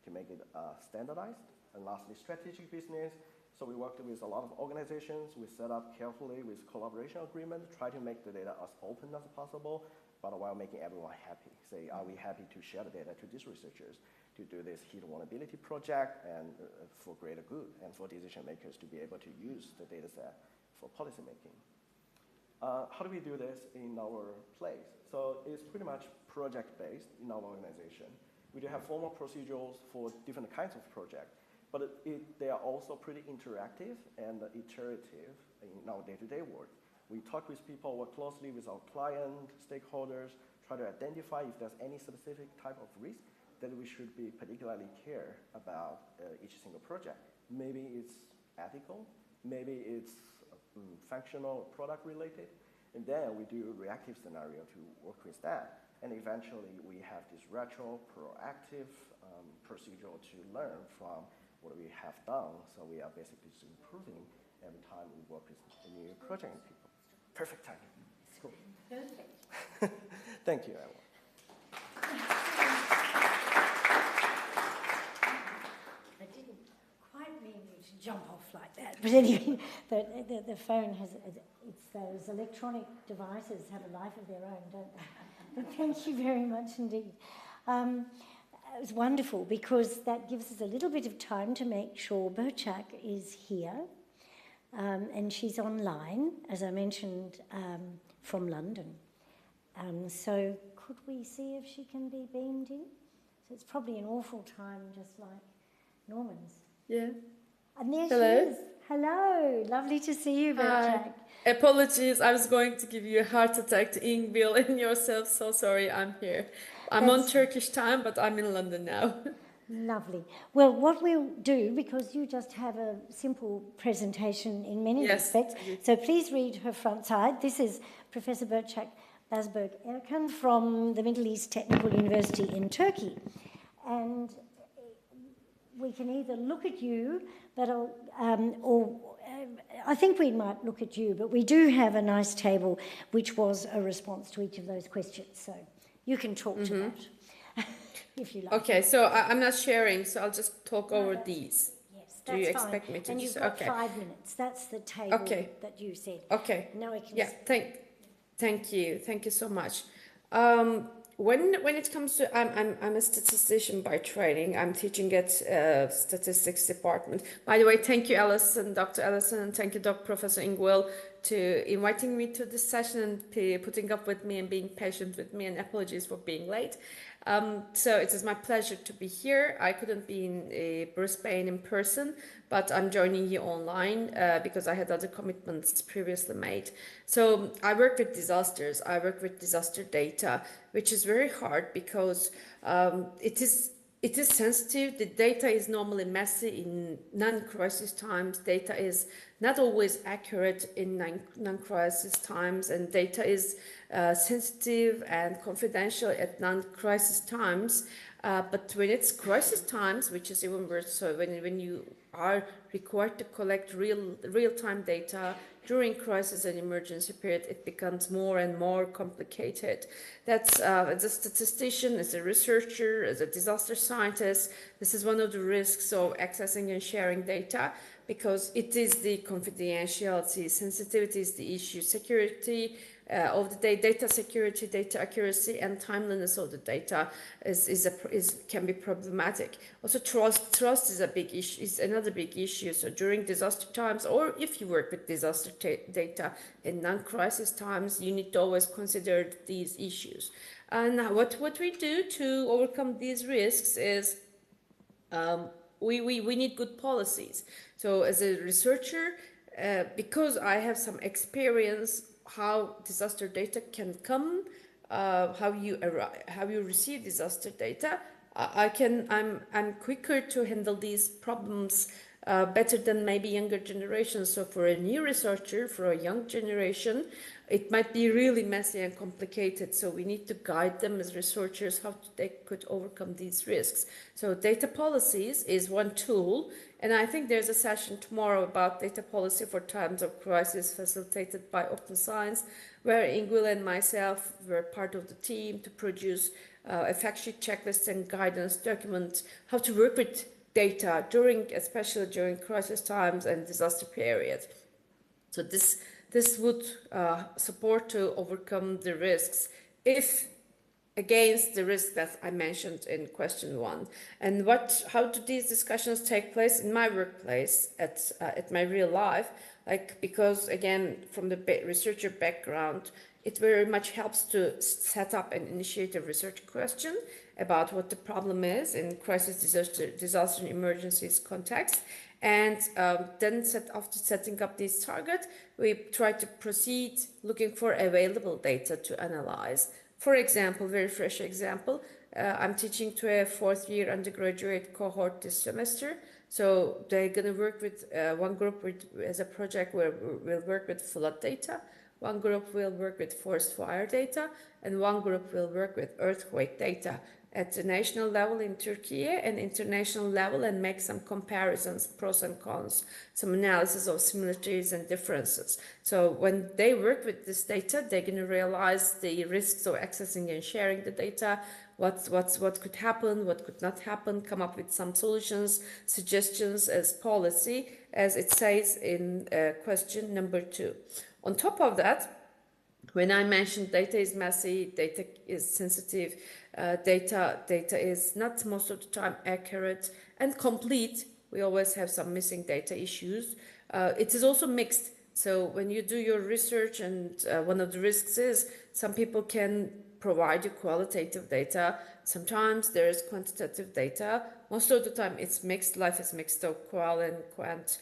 to make it standardized. And lastly, strategic business. So we worked with a lot of organizations. We set up carefully with collaboration agreement, try to make the data as open as possible, but while making everyone happy. Say, are we happy to share the data to these researchers to do this heat vulnerability project and for greater good, and for decision makers to be able to use the data set for policy making. How do we do this in our place? So it's pretty much project-based in our organization. We do have formal procedures for different kinds of projects. But they are also pretty interactive and iterative in our day-to-day work. We talk with people, work closely with our client, stakeholders, try to identify if there's any specific type of risk that we should be particularly care about each single project. Maybe it's ethical, maybe it's functional or product related, and then we do a reactive scenario to work with that. And eventually we have this retro, proactive procedure to learn from what we have done, so we are basically just improving every time we work with a new project people. Perfect timing. Cool. Perfect. Thank you, everyone. I didn't quite mean you to jump off like that, but anyway, the phone has, it's those electronic devices have a life of their own, don't they? But thank you very much indeed. It was wonderful because that gives us a little bit of time to make sure Burcak is here, and she's online, as I mentioned, from London. So could we see if she can be beamed in? So it's probably an awful time, just like Norman's. Yeah. And there Hello. she is. Hello, lovely to see you, Burcak. Apologies, I was going to give you a heart attack to Ingvill and yourself, so sorry, I'm here. I'm on Turkish time, but I'm in London now. Lovely. Well, what we'll do, because you just have a simple presentation in many respects, so please read her front side. This is Professor Burcak Basbug Erkan from the Middle East Technical University in Turkey. And we can either look at you, but I think we might look at you, but we do have a nice table which was a response to each of those questions. So you can talk to that if you like. Okay, so I'm not sharing, so I'll just talk over these. Yes, do you expect me to? And you've got 5 minutes. That's the table that you said. Okay. Now I can. Yeah. Thank you so much. When it comes to, I'm a statistician by training. I'm teaching at statistics department. By the way, thank you, Alison, Dr. Alison, and thank you, Professor Ingvill, to inviting me to this session and putting up with me and being patient with me, and apologies for being late. So it is my pleasure to be here. I couldn't be in Brisbane in person, but I'm joining you online because I had other commitments previously made. So I work with disasters. I work with disaster data, which is very hard because it is sensitive. The data is normally messy in non-crisis times. Data is not always accurate in non-crisis times, and data is sensitive and confidential at non-crisis times. But when it's crisis times, which is even worse, so when you are required to collect real-time data during crisis and emergency period, it becomes more and more complicated. That's as a statistician, as a researcher, as a disaster scientist, this is one of the risks of accessing and sharing data, because it is the confidentiality, sensitivity is the issue, security of the data security, data accuracy, and timeliness of the data can be problematic. Also, trust is a big issue. Is another big issue. So during disaster times, or if you work with disaster data in non-crisis times, you need to always consider these issues. And what we do to overcome these risks is we need good policies. So as a researcher, because I have some experience how disaster data can come, how you receive disaster data, I'm quicker to handle these problems better than maybe younger generations. So for a new researcher, for a young generation, it might be really messy and complicated. So we need to guide them as researchers how they could overcome these risks. So data policies is one tool. And I think there's a session tomorrow about data policy for times of crisis facilitated by Open Science, where Ingvill and myself were part of the team to produce a fact sheet checklist and guidance document how to work with data especially during crisis times and disaster periods. So this would support to overcome the risks against the risk that I mentioned in question 1. And how do these discussions take place in my workplace, at my real life? Because again, from the researcher background, it very much helps to set up and initiate a research question about what the problem is in crisis, disaster and emergencies context. And then after setting up this target, we try to proceed looking for available data to analyze. For example, very fresh example, I'm teaching to a 4th-year undergraduate cohort this semester. So they're going to work with one group as a project where we'll work with flood data, one group will work with forest fire data, and one group will work with earthquake data at the national level in Turkey and international level, and make some comparisons, pros and cons, some analysis of similarities and differences. So when they work with this data, they're going to realize the risks of accessing and sharing the data, what could happen, what could not happen, come up with some solutions, suggestions as policy, as it says in question number 2. On top of that, when I mentioned data is messy, data is sensitive, data is not most of the time accurate and complete, we always have some missing data issues. It is also mixed. So when you do your research, and one of the risks is some people can provide you qualitative data. Sometimes there is quantitative data. Most of the time it's mixed. Life is mixed of qual and quant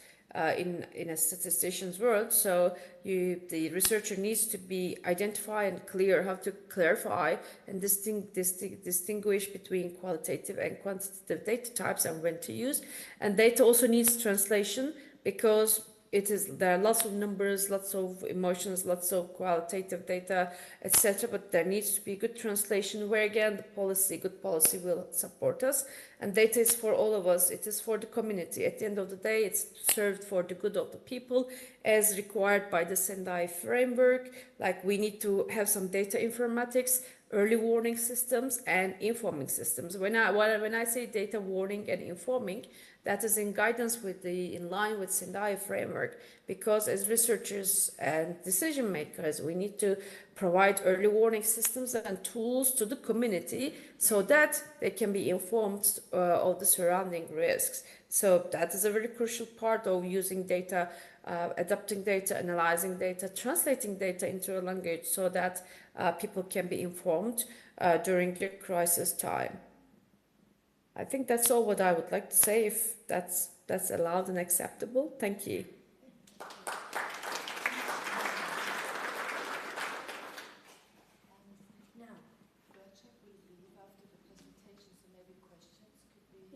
in a statistician's world. So the researcher needs to be identify and clear how to clarify and distinguish between qualitative and quantitative data types and when to use. And data also needs translation, because there are lots of numbers, lots of emotions, lots of qualitative data, etc. But there needs to be good translation, where again good policy will support us. And data is for all of us. It is for the community. At the end of the day, it's served for the good of the people, as required by the Sendai framework. Like, we need to have some data informatics, early warning systems, and informing systems. When I say data warning and informing, that is in guidance in line with Sendai framework, because as researchers and decision makers, we need to provide early warning systems and tools to the community so that they can be informed of the surrounding risks. So that is a very crucial part of using data adapting data, analyzing data, translating data into a language so that people can be informed during the crisis time. I think that's all what I would like to say, if that's allowed and acceptable. Thank you.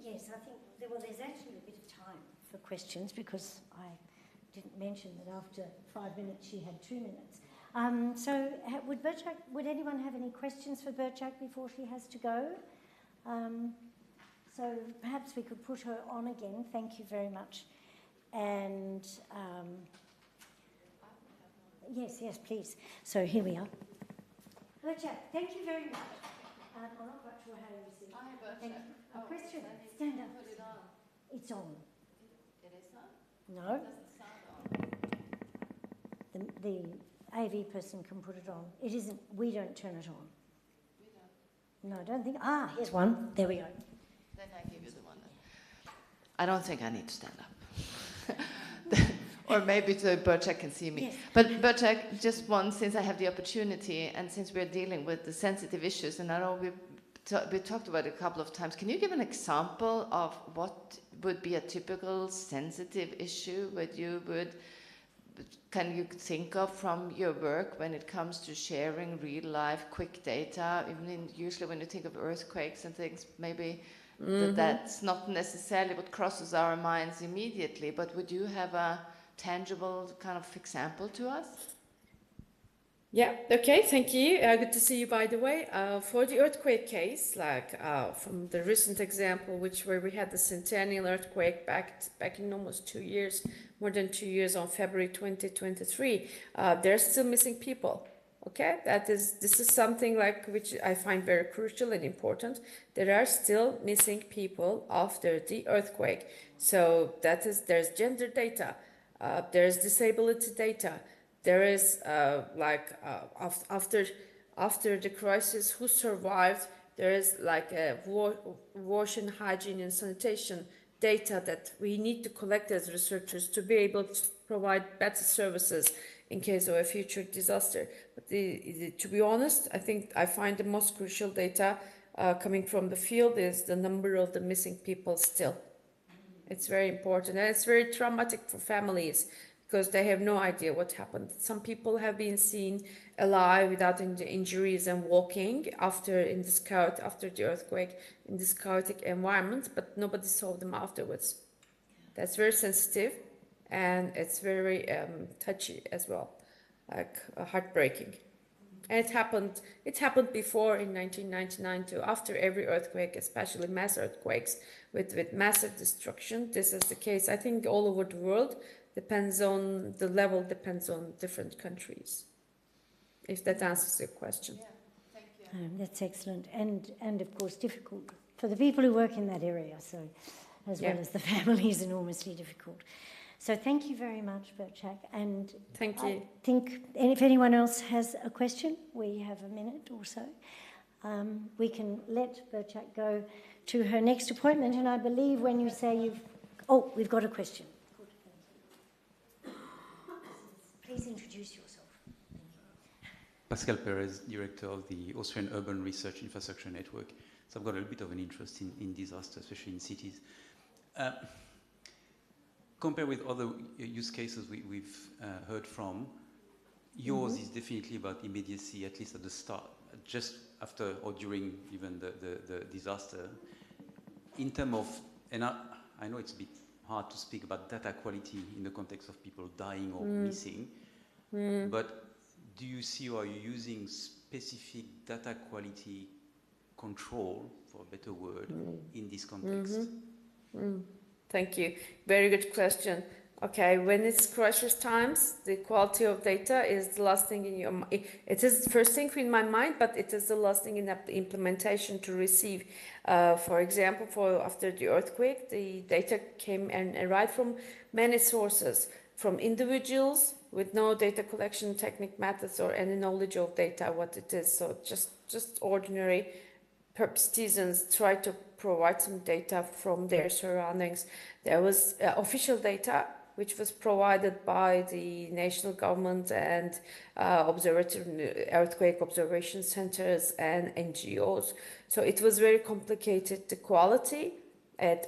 Yes, I think there's actually a bit of time for questions, because I didn't mention that after 5 minutes she had 2 minutes. So would anyone have any questions for Burcak before she has to go? So perhaps we could put her on again. Thank you very much. And yes, please. So here we are. Burcak, thank you very much. I'm not quite sure how you see. Hi, Burcak. Thank you. A question. Stand up. Put it on. It's on. It is on? No. It doesn't sound on. The AV person can put it on. It isn't. We don't turn it on. We don't. No, I don't think. Here's one. There we go. Then I give you the one. I don't think I need to stand up. Or maybe Burcak can see me. Yes. But Burcak, just one, since I have the opportunity, and since we're dealing with the sensitive issues, and I know we talked about it a couple of times, can you give an example of what would be a typical sensitive issue can you think of from your work when it comes to sharing real life quick data? Usually when you think of earthquakes and things, maybe that's not necessarily what crosses our minds immediately, but would you have a tangible kind of example to us? Yeah, okay, thank you. Good to see you, by the way. For the earthquake case, from the recent example, where we had the centennial earthquake back in almost 2 years, more than 2 years, on February 2023, there's still missing people. Okay, this is something which I find very crucial and important. There are still missing people after the earthquake. So there's gender data, there's disability data. There is after the crisis, who survived. There is wash and hygiene and sanitation data that we need to collect as researchers to be able to provide better services in case of a future disaster. But to be honest, I find the most crucial data coming from the field is the number of the missing people still. It's very important, and it's very traumatic for families, because they have no idea what happened. Some people have been seen alive without injuries and walking after the earthquake in this chaotic environment, but nobody saw them afterwards. That's very sensitive, and it's very touchy as well, heartbreaking. And it happened before in 1999 too, after every earthquake, especially mass earthquakes with massive destruction. This is the case, I think, all over the world. Depends on different countries. If that answers your question. Yeah, thank you. That's excellent, and of course difficult for the people who work in that area. So, as well as the families, enormously difficult. So thank you very much, Burcak. And thank you. I think if anyone else has a question, we have a minute or so. We can let Burcak go to her next appointment. And I believe when you say we've got a question. Please introduce yourself. Pascal Perez, Director of the Austrian Urban Research Infrastructure Network. So I've got a little bit of an interest in disaster, especially in cities. Compared with other use cases we've heard from, yours is definitely about immediacy, at least at the start, just after or during even the disaster. In terms of, and I know it's a bit hard to speak about data quality in the context of people dying or missing, but do you see, or are you using specific data quality control, for a better word, in this context? Thank you. Very good question. Okay, when it's crisis times, the quality of data is the last thing in your mind. It is the first thing in my mind, but it is the last thing in the implementation to receive. For example, after the earthquake, the data came and arrived from many sources, from individuals with no data collection technique methods or any knowledge of data, what it is. So just ordinary citizens try to provide some data from their surroundings. There was official data which was provided by the national government and earthquake observation centers and NGOs. So it was very complicated. The quality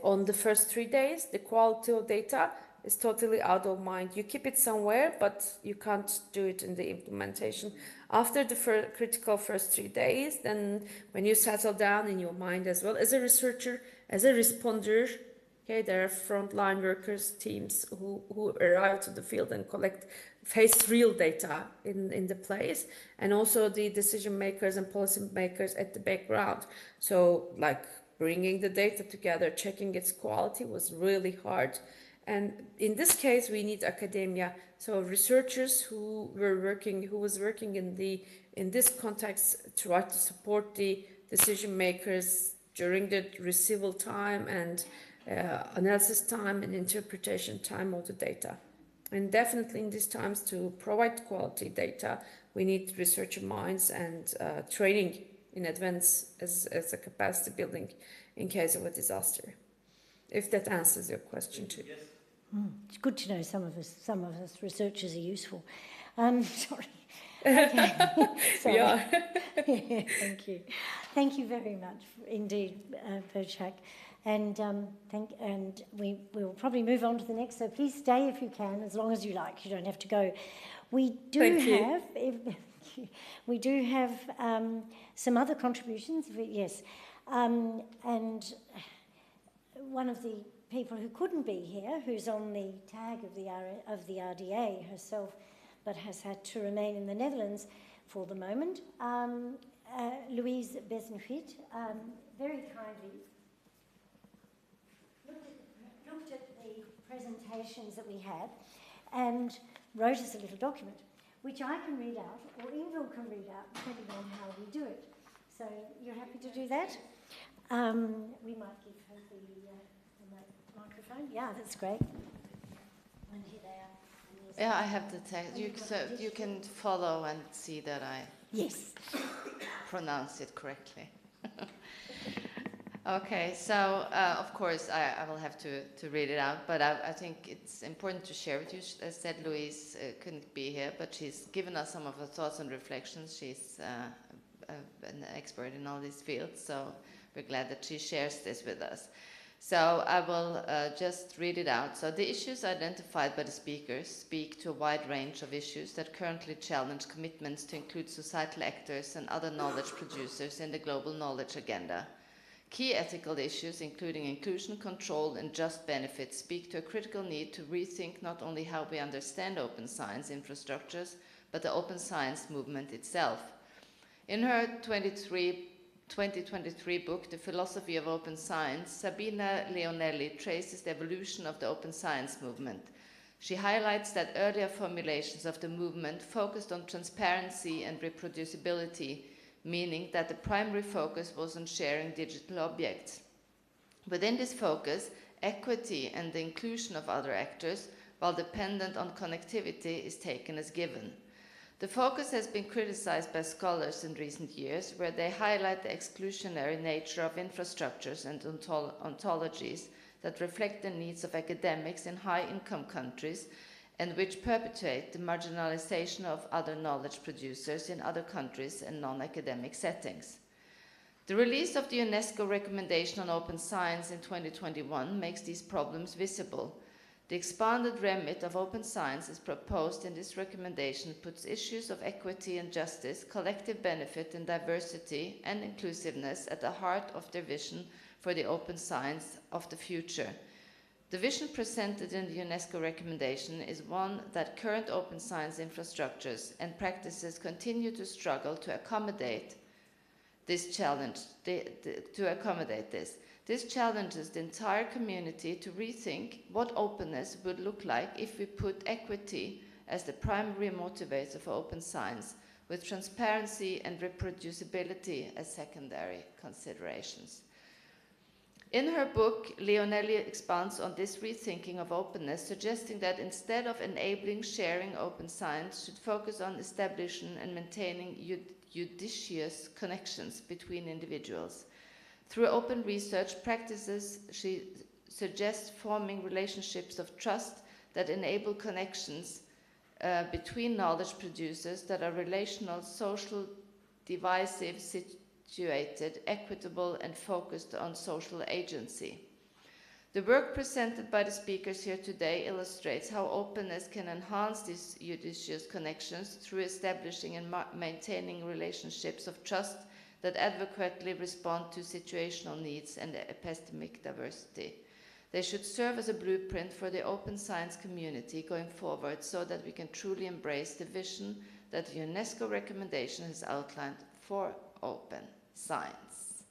on the first 3 days, the quality of data is totally out of mind. You keep it somewhere, but you can't do it in the implementation. After the critical first 3 days, then when you settle down in your mind as well, as a researcher, as a responder, okay, there are frontline workers, teams who arrive to the field and face real data in the place, and also the decision makers and policy makers at the background. So like bringing the data together, checking its quality was really hard. And in this case, we need academia. So researchers who was working in this context try to support the decision makers during the receival time and analysis time and interpretation time of the data. And definitely in these times, to provide quality data, we need researcher minds and training in advance as a capacity building in case of a disaster. If that answers your question too. Yes. It's good to know some of us researchers are useful. Sorry. Okay. Sorry. Yeah. Yeah, thank you. Thank you very much indeed, Burcak. And we will probably move on to the next. So please stay if you can, as long as you like. You don't have to go. We do have some other contributions. Yes, and one of the people who couldn't be here, who's on the tag of the RDA herself, but has had to remain in the Netherlands for the moment, Louise Bezuidenhout, very kindly looked at the presentations that we had and wrote us a little document, which I can read out, or Ingvill can read out, depending on how we do it. So you're happy to do that? We might give her the microphone. Yeah, that's great. And here they are. Yeah, I have the text. You can follow and see that I pronounce it correctly. Okay, so of course I will have to read it out, but I think it's important to share with you. As said, Louise couldn't be here, but she's given us some of her thoughts and reflections. She's an expert in all these fields, so we're glad that she shares this with us. So I will just read it out. So the issues identified by the speakers speak to a wide range of issues that currently challenge commitments to include societal actors and other knowledge producers in the global knowledge agenda. Key ethical issues, including inclusion, control, and just benefits, speak to a critical need to rethink not only how we understand open science infrastructures, but the open science movement itself. In her 2023 book, The Philosophy of Open Science, Sabina Leonelli traces the evolution of the open science movement. She highlights that earlier formulations of the movement focused on transparency and reproducibility, meaning that the primary focus was on sharing digital objects. Within this focus, equity and the inclusion of other actors, while dependent on connectivity, is taken as given. The focus has been criticized by scholars in recent years, where they highlight the exclusionary nature of infrastructures and ontologies that reflect the needs of academics in high-income countries and which perpetuate the marginalization of other knowledge producers in other countries and non-academic settings. The release of the UNESCO recommendation on open science in 2021 makes these problems visible. The expanded remit of open science as proposed in this recommendation puts issues of equity and justice, collective benefit and diversity and inclusiveness at the heart of their vision for the open science of the future. The vision presented in the UNESCO recommendation is one that current open science infrastructures and practices continue to struggle to accommodate this challenge, This challenges the entire community to rethink what openness would look like if we put equity as the primary motivator for open science, with transparency and reproducibility as secondary considerations. In her book, Leonelli expands on this rethinking of openness, suggesting that instead of enabling sharing, open science should focus on establishing and maintaining judicious connections between individuals. Through open research practices, she suggests forming relationships of trust that enable connections between knowledge producers that are relational, social, divisive, situated, equitable, and focused on social agency. The work presented by the speakers here today illustrates how openness can enhance these judicious connections through establishing and maintaining relationships of trust that adequately respond to situational needs and epistemic diversity. They should serve as a blueprint for the open science community going forward so that we can truly embrace the vision that the UNESCO recommendation has outlined for open science.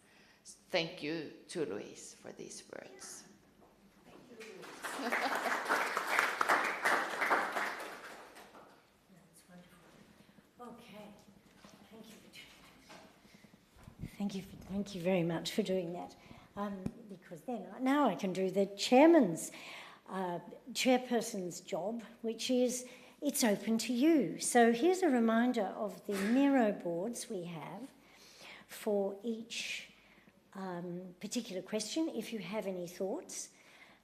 Thank you to Louise for these words. That's wonderful. Okay, thank you very much for doing that. Because then now I can do the chairperson's job, which is it's open to you. So here's a reminder of the Miro boards we have for each particular question, if you have any thoughts.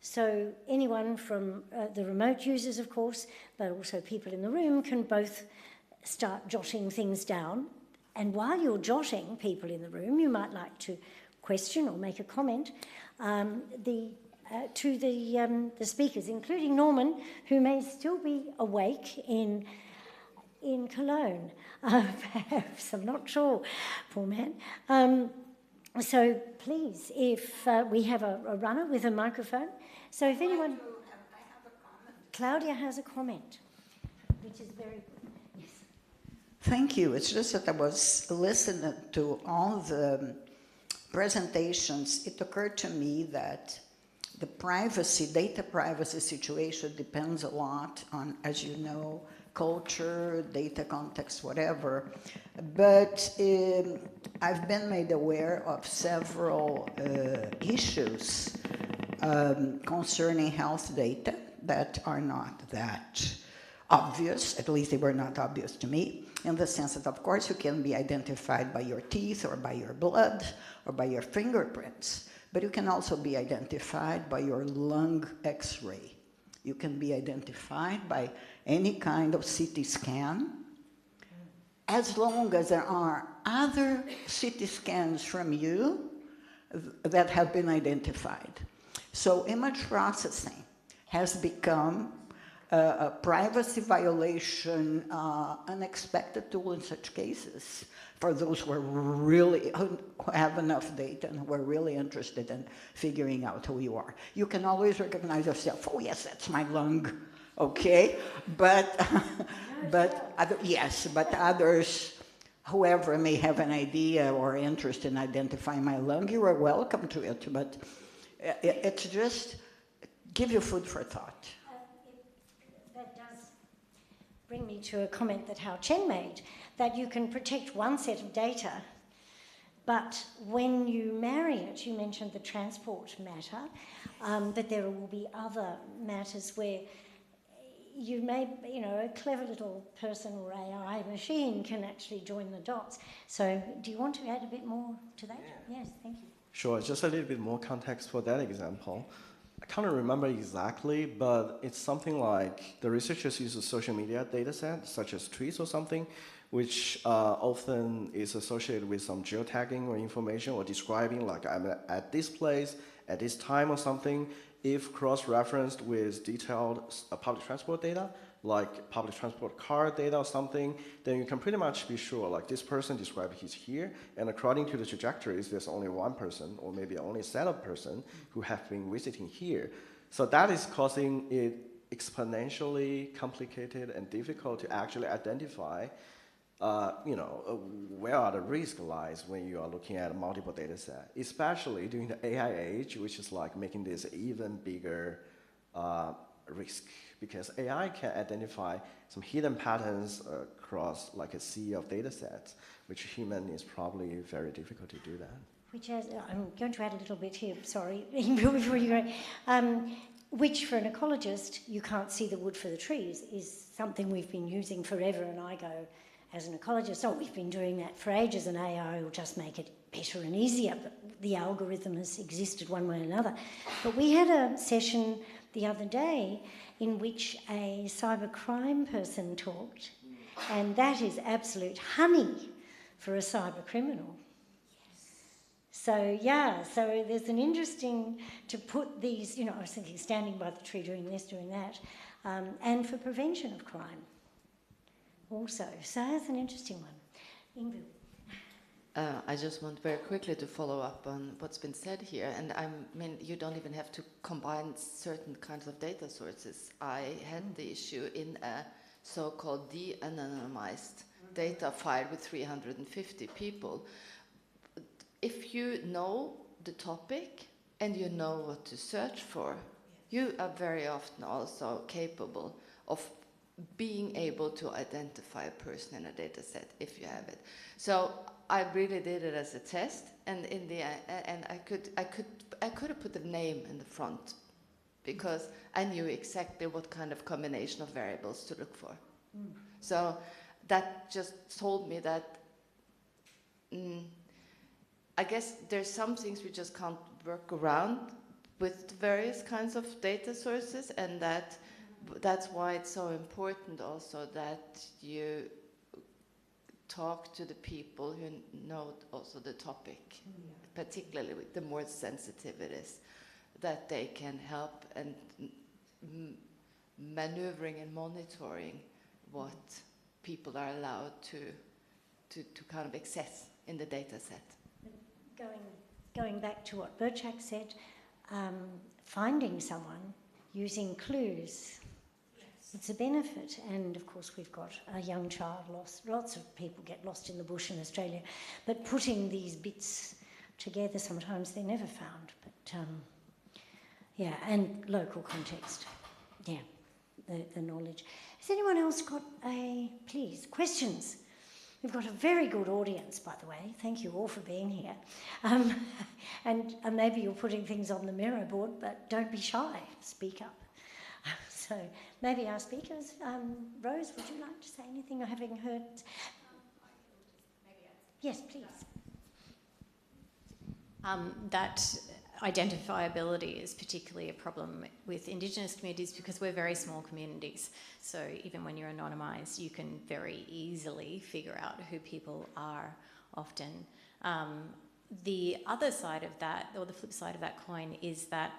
So anyone from the remote users, of course, but also people in the room can both start jotting things down. And while you're jotting, people in the room, you might like to question or make a comment to the speakers, including Norman, who may still be awake in Cologne. Perhaps, I'm not sure, poor man. So please, if we have a runner with a microphone. So if anyone... I have a comment. Claudia has a comment, which is very good. Yes. Thank you. It's just that I was listening to all the presentations. It occurred to me that the data privacy situation depends a lot on, as you know, culture, data context, whatever. But I've been made aware of several issues concerning health data that are not that obvious, at least they were not obvious to me, in the sense that, of course, you can be identified by your teeth or by your blood or by your fingerprints, but you can also be identified by your lung X-ray. You can be identified by any kind of CT scan, as long as there are other CT scans from you that have been identified. So image processing has become a privacy violation, unexpected tool in such cases for those who have enough data and who are really interested in figuring out who you are. You can always recognize yourself. Oh yes, that's my lung. Okay, but others, whoever may have an idea or interest in identifying my lung, you are welcome to it. But it's just give you food for thought. That does bring me to a comment that Chen made, that you can protect one set of data, but when you marry it, you mentioned the transport matter, but there will be other matters where you may, a clever little person or AI machine can actually join the dots. So do you want to add a bit more to that? Yeah. Yes, thank you. Sure, just a little bit more context for that example. I can't remember exactly, but it's something like the researchers use a social media data set, such as tweets or something, which often is associated with some geotagging or information or describing, like I'm at this place, at this time or something. If cross-referenced with detailed public transport data, like public transport car data or something, then you can pretty much be sure, like this person described he's here, and according to the trajectories, there's only one person, or maybe only a set of person who have been visiting here. So that is causing it exponentially complicated and difficult to actually identify, where are the risk lies when you are looking at a multiple data set, especially during the AI age, which is like making this even bigger risk, because AI can identify some hidden patterns across like a sea of data sets, which human is probably very difficult to do that. Which is, I'm going to add a little bit here, sorry, before you go. Which for an ecologist, you can't see the wood for the trees, is something we've been using forever, and I go, as an ecologist, we've been doing that for ages, and AI will just make it better and easier, but the algorithm has existed one way or another. But we had a session the other day in which a cybercrime person talked, and that is absolute honey for a cyber criminal. So, yeah, so there's an interesting, to put these, I was thinking standing by the tree, doing this, doing that, and for prevention of crime also. So that's an interesting one. Ingvill. I just want very quickly to follow up on what's been said here. And I mean, you don't even have to combine certain kinds of data sources. I had the issue in a so-called de-anonymized data file with 350 people. If you know the topic and you know what to search for, you are very often also capable of being able to identify a person in a data set if you have it. So I really did it as a test, and in the and I could have put a name in the front because I knew exactly what kind of combination of variables to look for. So that just told me that I guess there's some things we just can't work around with various kinds of data sources, and that's why it's so important also that you talk to the people who know also the topic, particularly with the more sensitive it is, that they can help and maneuvering and monitoring what people are allowed to kind of access in the data set. Going back to what Burcak said, finding someone using clues, it's a benefit. And of course we've got a young child lost. Lots of people get lost in the bush in Australia, but putting these bits together, sometimes they're never found. But yeah, and local context. Yeah, the knowledge. Has anyone else got please, questions? We've got a very good audience, by the way. Thank you all for being here. And maybe you're putting things on the mirror board, but don't be shy. Speak up. So maybe our speakers. Rose, would you like to say anything, or having heard? Yes, please. That identifiability is particularly a problem with Indigenous communities because we're very small communities. So even when you're anonymised, you can very easily figure out who people are often. The other side of that, or the flip side of that coin, is that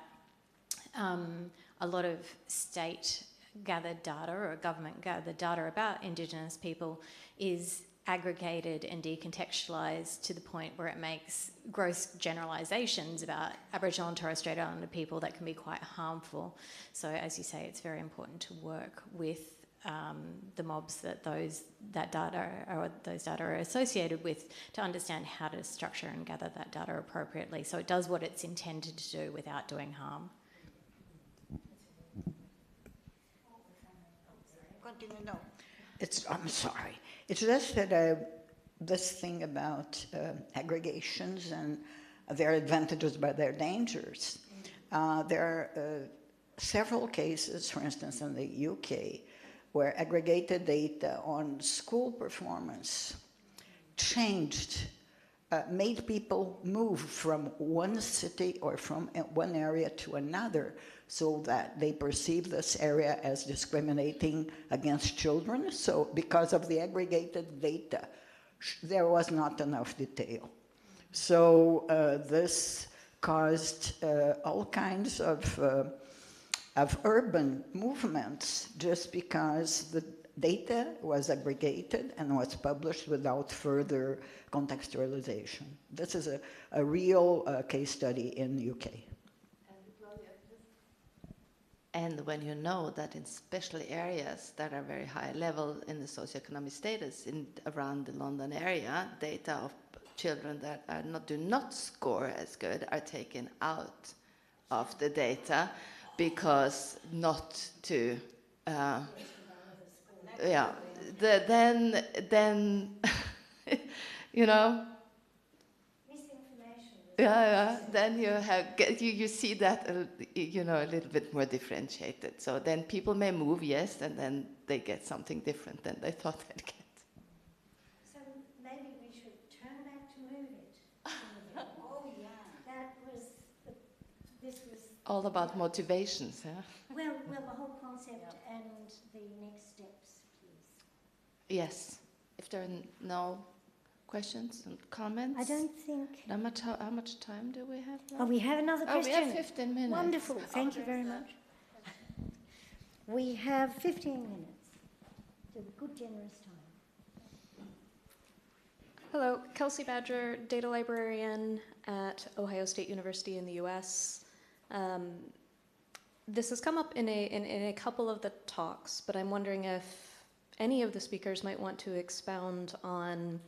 a lot of state-gathered data or government-gathered data about Indigenous people is aggregated and decontextualised to the point where it makes gross generalisations about Aboriginal and Torres Strait Islander people that can be quite harmful. So as you say, it's very important to work with the mobs that those data are associated with to understand how to structure and gather that data appropriately so it does what it's intended to do without doing harm. Continue, no. I'm sorry. It's just that this thing about aggregations and their advantages but their dangers. There are several cases, for instance, in the UK, where aggregated data on school performance changed, made people move from one city or from one area to another, so that they perceive this area as discriminating against children. So because of the aggregated data, there was not enough detail. So this caused all kinds of urban movements just because the data was aggregated and was published without further contextualization. This is a real case study in the UK. And when you know that in special areas that are very high level in the socioeconomic status around the London area, data of children that are do not score as good are taken out of the data because not to, then you know. Yeah, then you see that a little bit more differentiated. So then people may move, yes, and then they get something different than they thought they'd get. So maybe we should turn back to Move It. Oh yeah, this was all about motivations. Yeah. Yes. If there are no questions and comments. I don't think. How much time do we have left? Oh, we have another question. Oh, we have 15 minutes. Wonderful. Thank you very much. We have 15 minutes. So good, generous time. Hello, Kelsey Badger, data librarian at Ohio State University in the US. This has come up in a couple of the talks, but I'm wondering if any of the speakers might want to expound on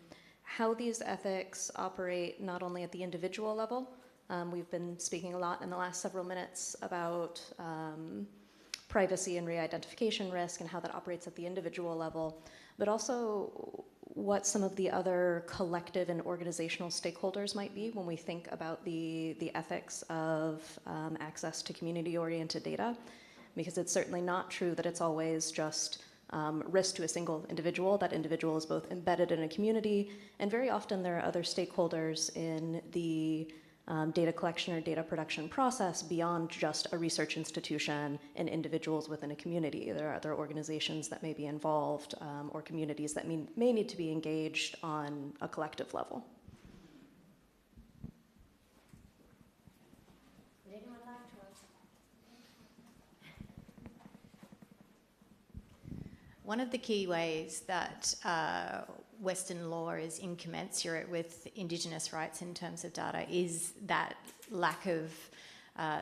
how these ethics operate not only at the individual level. We've been speaking a lot in the last several minutes about privacy and re-identification risk and how that operates at the individual level, but also what some of the other collective and organizational stakeholders might be when we think about the ethics of access to community-oriented data, because it's certainly not true that it's always just risk to a single individual. That individual is both embedded in a community, and very often there are other stakeholders in the data collection or data production process beyond just a research institution and individuals within a community. There are other organizations that may be involved or communities that may need to be engaged on a collective level. Would anyone like to answer? One of the key ways that Western law is incommensurate with Indigenous rights in terms of data is that lack of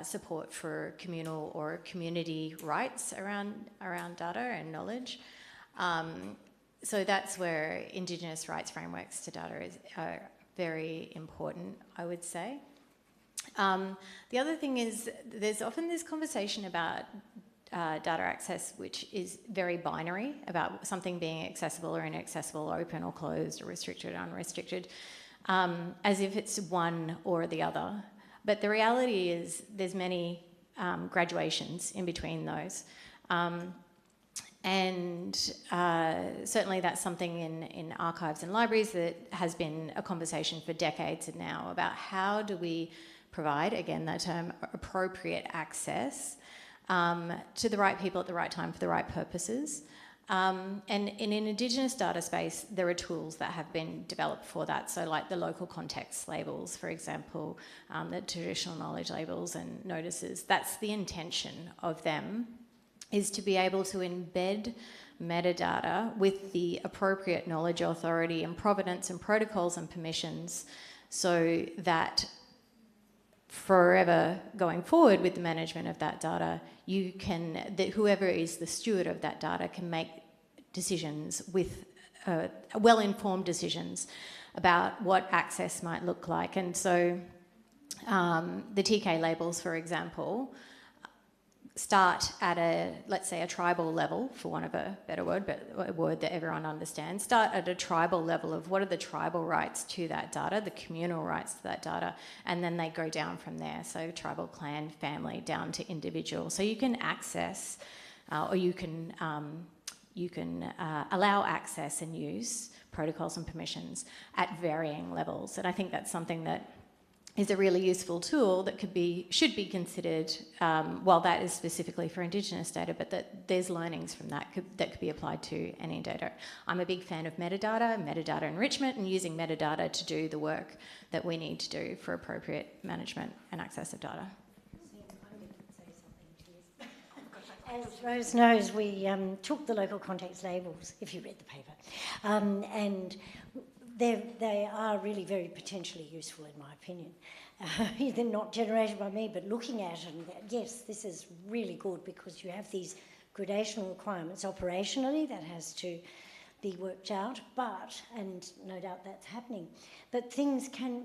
support for communal or community rights around data and knowledge. So that's where Indigenous rights frameworks to data are very important, I would say. The other thing is there's often this conversation about data access, which is very binary, about something being accessible or inaccessible, open or closed, or restricted or unrestricted, as if it's one or the other. But the reality is there's many graduations in between those. And certainly that's something in archives and libraries that has been a conversation for decades now about how do we provide, again, that term, appropriate access to the right people at the right time for the right purposes. And in an Indigenous data space, there are tools that have been developed for that. So like the local context labels, for example, the traditional knowledge labels and notices, that's the intention of them, is to be able to embed metadata with the appropriate knowledge authority and provenance and protocols and permissions so that forever going forward with the management of that data, whoever is the steward of that data can make decisions with well-informed decisions about what access might look like. And so the TK labels, for example, start at let's say a tribal level, for want of a better word, but a word that everyone understands, start at a tribal level of what are the tribal rights to that data, the communal rights to that data, and then they go down from there. So tribal, clan, family, down to individual. So you can access, or you can allow access and use protocols and permissions at varying levels. And I think that's something that is a really useful tool that should be considered, while that is specifically for Indigenous data, but that there's learnings from that could be applied to any data. I'm a big fan of metadata enrichment, and using metadata to do the work that we need to do for appropriate management and access of data. As Rose knows, we took the local context labels, if you read the paper, and they are really very potentially useful, in my opinion. They're not generated by me, but looking at it, and yes, this is really good because you have these gradational requirements operationally that has to be worked out, and no doubt that's happening. But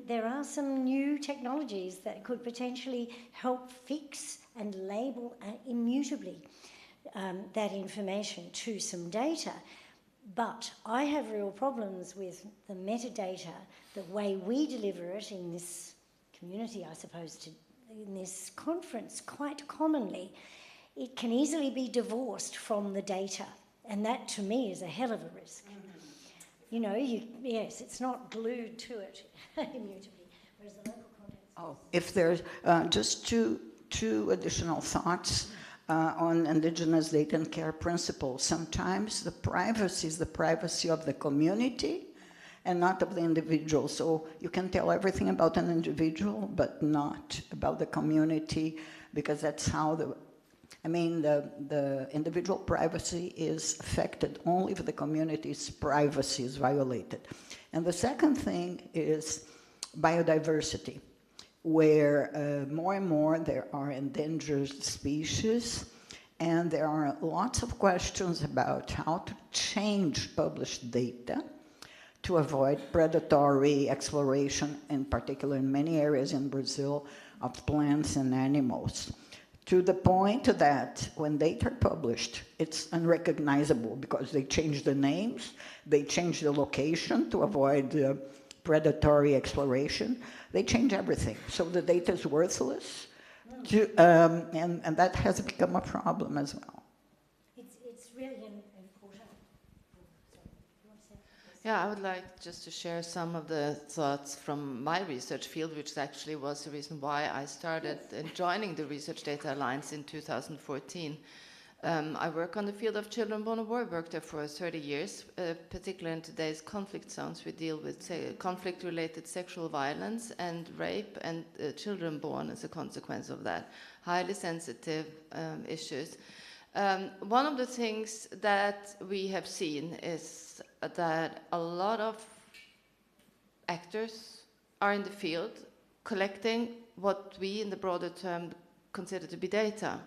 there are some new technologies that could potentially help fix and label immutably that information to some data. But I have real problems with the metadata, the way we deliver it in this community, I suppose, in this conference, quite commonly. It can easily be divorced from the data, and that to me is a hell of a risk. You know, yes, it's not glued to it immutably, whereas the local context... If there's just two additional thoughts. on indigenous data and care principles. Sometimes the privacy is the privacy of the community and not of the individual. So you can tell everything about an individual, but not about the community, because that's how the individual privacy is affected only if the community's privacy is violated. And the second thing is biodiversity, where more and more there are endangered species, and there are lots of questions about how to change published data to avoid predatory exploration, in particular in many areas in Brazil, of plants and animals. To the point that when data are published, it's unrecognizable because they change the names, they change the location to avoid predatory exploration, they change everything. So the data is worthless, and that has become a problem as well. It's really important. Yeah, I would like just to share some of the thoughts from my research field, which actually was the reason why I started joining the Research Data Alliance in 2014. I work on the field of children born of war. I worked there for 30 years, particularly in today's conflict zones. We deal with conflict-related sexual violence and rape and children born as a consequence of that. Highly sensitive issues. One of the things that we have seen is that a lot of actors are in the field collecting what we in the broader term consider to be data.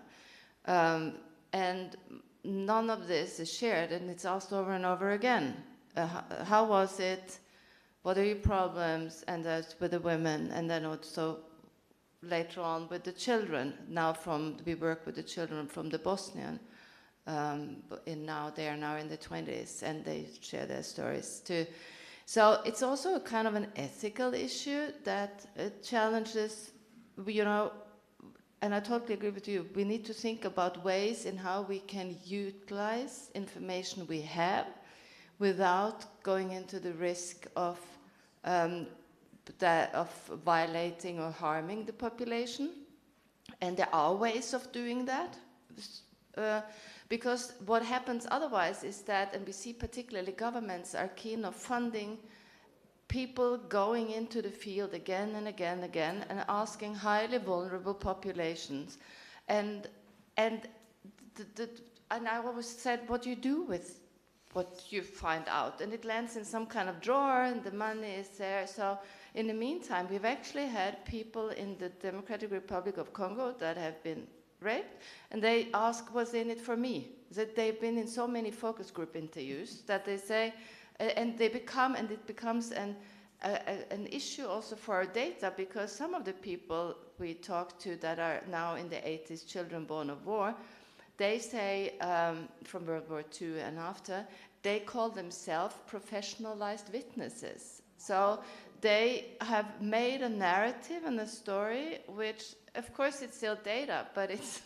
And none of this is shared, and it's asked over and over again. How was it? What are your problems? And that's with the women, and then also later on with the children. Now we work with the children from the Bosnian. They are now in the 20s, and they share their stories too. So it's also a kind of an ethical issue that challenges, and I totally agree with you. We need to think about ways in how we can utilize information we have without going into the risk of violating or harming the population. And there are ways of doing that. Because what happens otherwise is that, and we see particularly governments are keen of funding people going into the field again and again and again and asking highly vulnerable populations. And I always said, what do you do with what you find out? And it lands in some kind of drawer and the money is there. So in the meantime, we've actually had people in the Democratic Republic of Congo that have been raped, and they ask what's in it for me. That they've been in so many focus group interviews that they say, and it becomes an issue also for our data, because some of the people we talk to that are now in the 80s, children born of war, they say from World War II and after, they call themselves professionalized witnesses. So they have made a narrative and a story which, of course, it's still data, but it's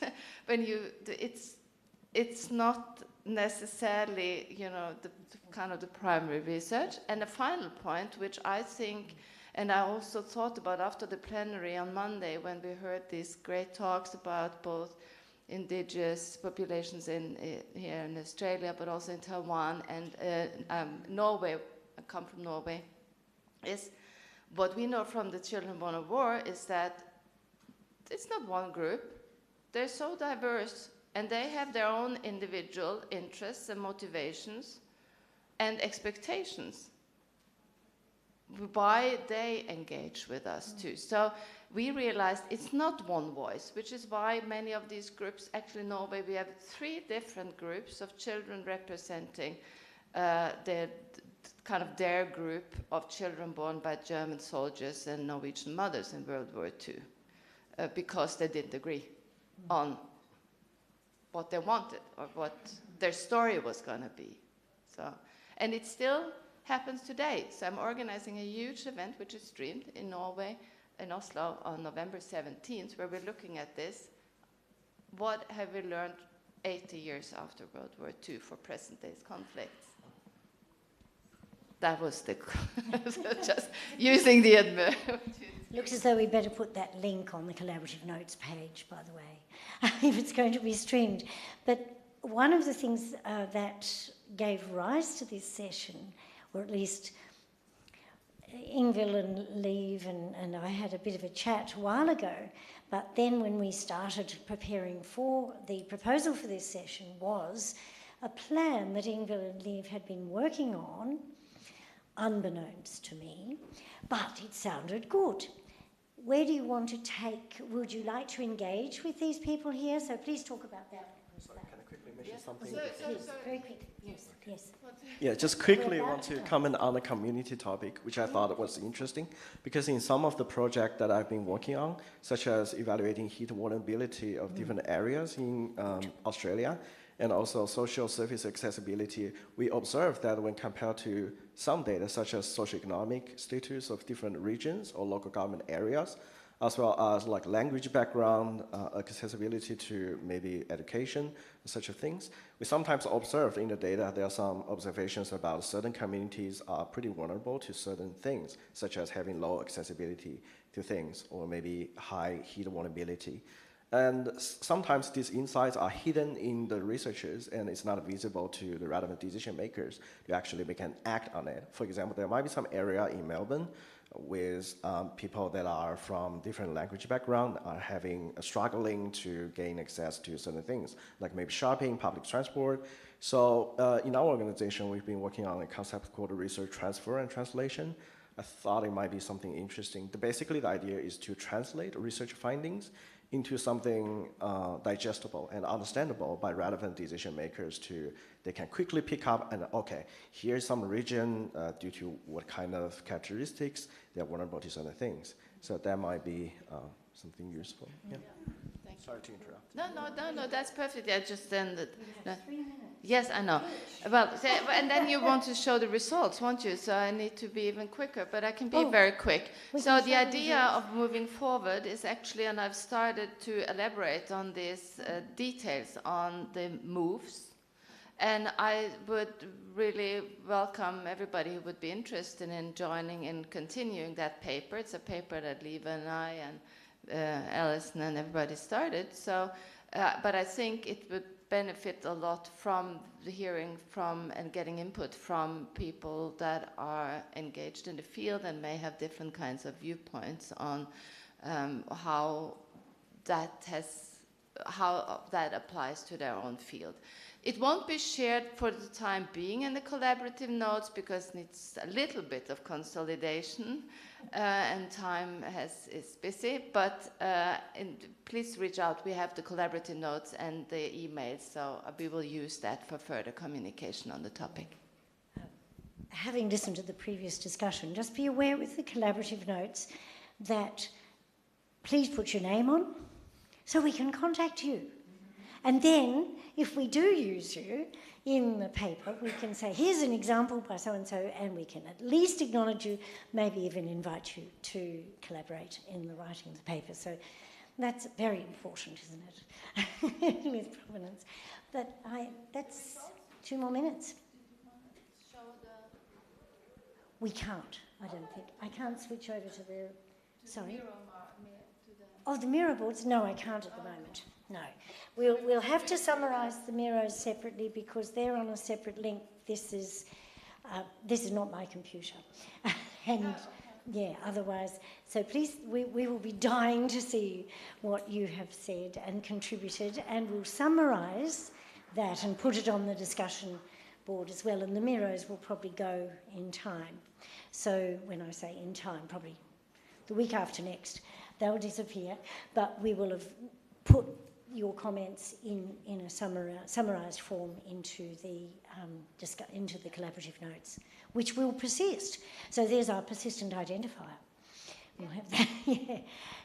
it's not necessarily the kind of the primary research. And the final point, which I think, and I also thought about after the plenary on Monday when we heard these great talks about both indigenous populations here in Australia, but also in Taiwan and Norway. I come from Norway. Is what we know from the children born of war is that it's not one group. They're so diverse, and they have their own individual interests and motivations and expectations. Why they engage with us too. So we realized it's not one voice, which is why many of these groups, actually in Norway, we have 3 different groups of children representing their group of children born by German soldiers and Norwegian mothers in World War II, because they didn't agree on what they wanted or what their story was going to be. So, and it still happens today. So I'm organizing a huge event which is streamed in Norway, in Oslo, on November 17th, where we're looking at this. What have we learned 80 years after World War II for present day's conflicts? That was the just using the Looks as though we better put that link on the collaborative notes page, by the way, if it's going to be streamed. But one of the things that gave rise to this session, or at least Ingvill and Louise and I had a bit of a chat a while ago, but then when we started preparing for the proposal for this session was a plan that Ingvill and Louise had been working on, unbeknownst to me, but it sounded good. Where do you want to take, would you like to engage with these people here? So please talk about that. Sorry, can I quickly mention something? Please, very quick. Yes, yes. Yeah, just quickly want to comment on the community topic, which I thought was interesting, because in some of the projects that I've been working on, such as evaluating heat vulnerability of different areas in Australia, and also social service accessibility, we observed that when compared to some data, such as socioeconomic status of different regions or local government areas, as well as like language background, accessibility to maybe education, such things. We sometimes observe in the data there are some observations about certain communities are pretty vulnerable to certain things, such as having low accessibility to things, or maybe high heat vulnerability. And sometimes these insights are hidden in the researchers and it's not visible to the relevant decision makers to actually make an act on it. For example, there might be some area in Melbourne with people that are from different language background are struggling to gain access to certain things, like maybe shopping, public transport. So in our organization, we've been working on a concept called research transfer and translation. I thought it might be something interesting. Basically, the idea is to translate research findings into something digestible and understandable by relevant decision makers they can quickly pick up and, okay, here's some region due to what kind of characteristics they're vulnerable to certain things. So that might be something useful. Yeah. Sorry to interrupt. No, that's perfect. I just ended. Yes, I know. Well, and then you want to show the results, won't you? So I need to be even quicker, but I can be very quick. So the idea of moving forward is actually, and I've started to elaborate on these details on the moves. And I would really welcome everybody who would be interested in joining and continuing that paper. It's a paper that Louise and I and Alison and everybody started. So, but I think it would benefit a lot from the hearing from and getting input from people that are engaged in the field and may have different kinds of viewpoints on how that applies to their own field. It won't be shared for the time being in the collaborative notes because it needs a little bit of consolidation and time is busy, but please reach out. We have the collaborative notes and the emails, so we will use that for further communication on the topic. Having listened to the previous discussion, just be aware with the collaborative notes that please put your name on so we can contact you. And then, if we do use you in the paper, we can say, here's an example by so-and-so, and we can at least acknowledge you, maybe even invite you to collaborate in the writing of the paper. So that's very important, isn't it, with provenance. But that's 2 more minutes. We can't, I don't think. I can't switch over to the, sorry? Oh, the mirror boards? No, I can't at the moment. No. We'll have to summarise the mirrors separately because they're on a separate link. This is not my computer. And yeah, otherwise. So please, we will be dying to see what you have said and contributed, and we'll summarise that and put it on the discussion board as well. And the mirrors will probably go in time. So when I say in time, probably the week after next, they'll disappear, but we will have put your comments in a summarised form into the collaborative notes, which will persist. So there's our persistent identifier. We'll have that. Yeah.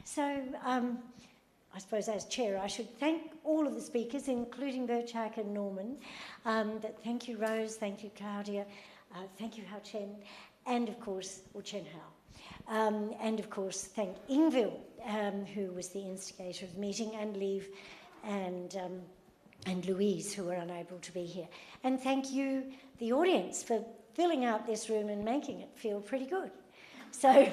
So I suppose as chair, I should thank all of the speakers, including Burcak and Norman. Thank you, Rose. Thank you, Claudia. Thank you, Chen, and of course, Chen. And of course, thank Ingvill, who was the instigator of the meeting, and Louise and Louise, who were unable to be here. And thank you, the audience, for filling out this room and making it feel pretty good. So.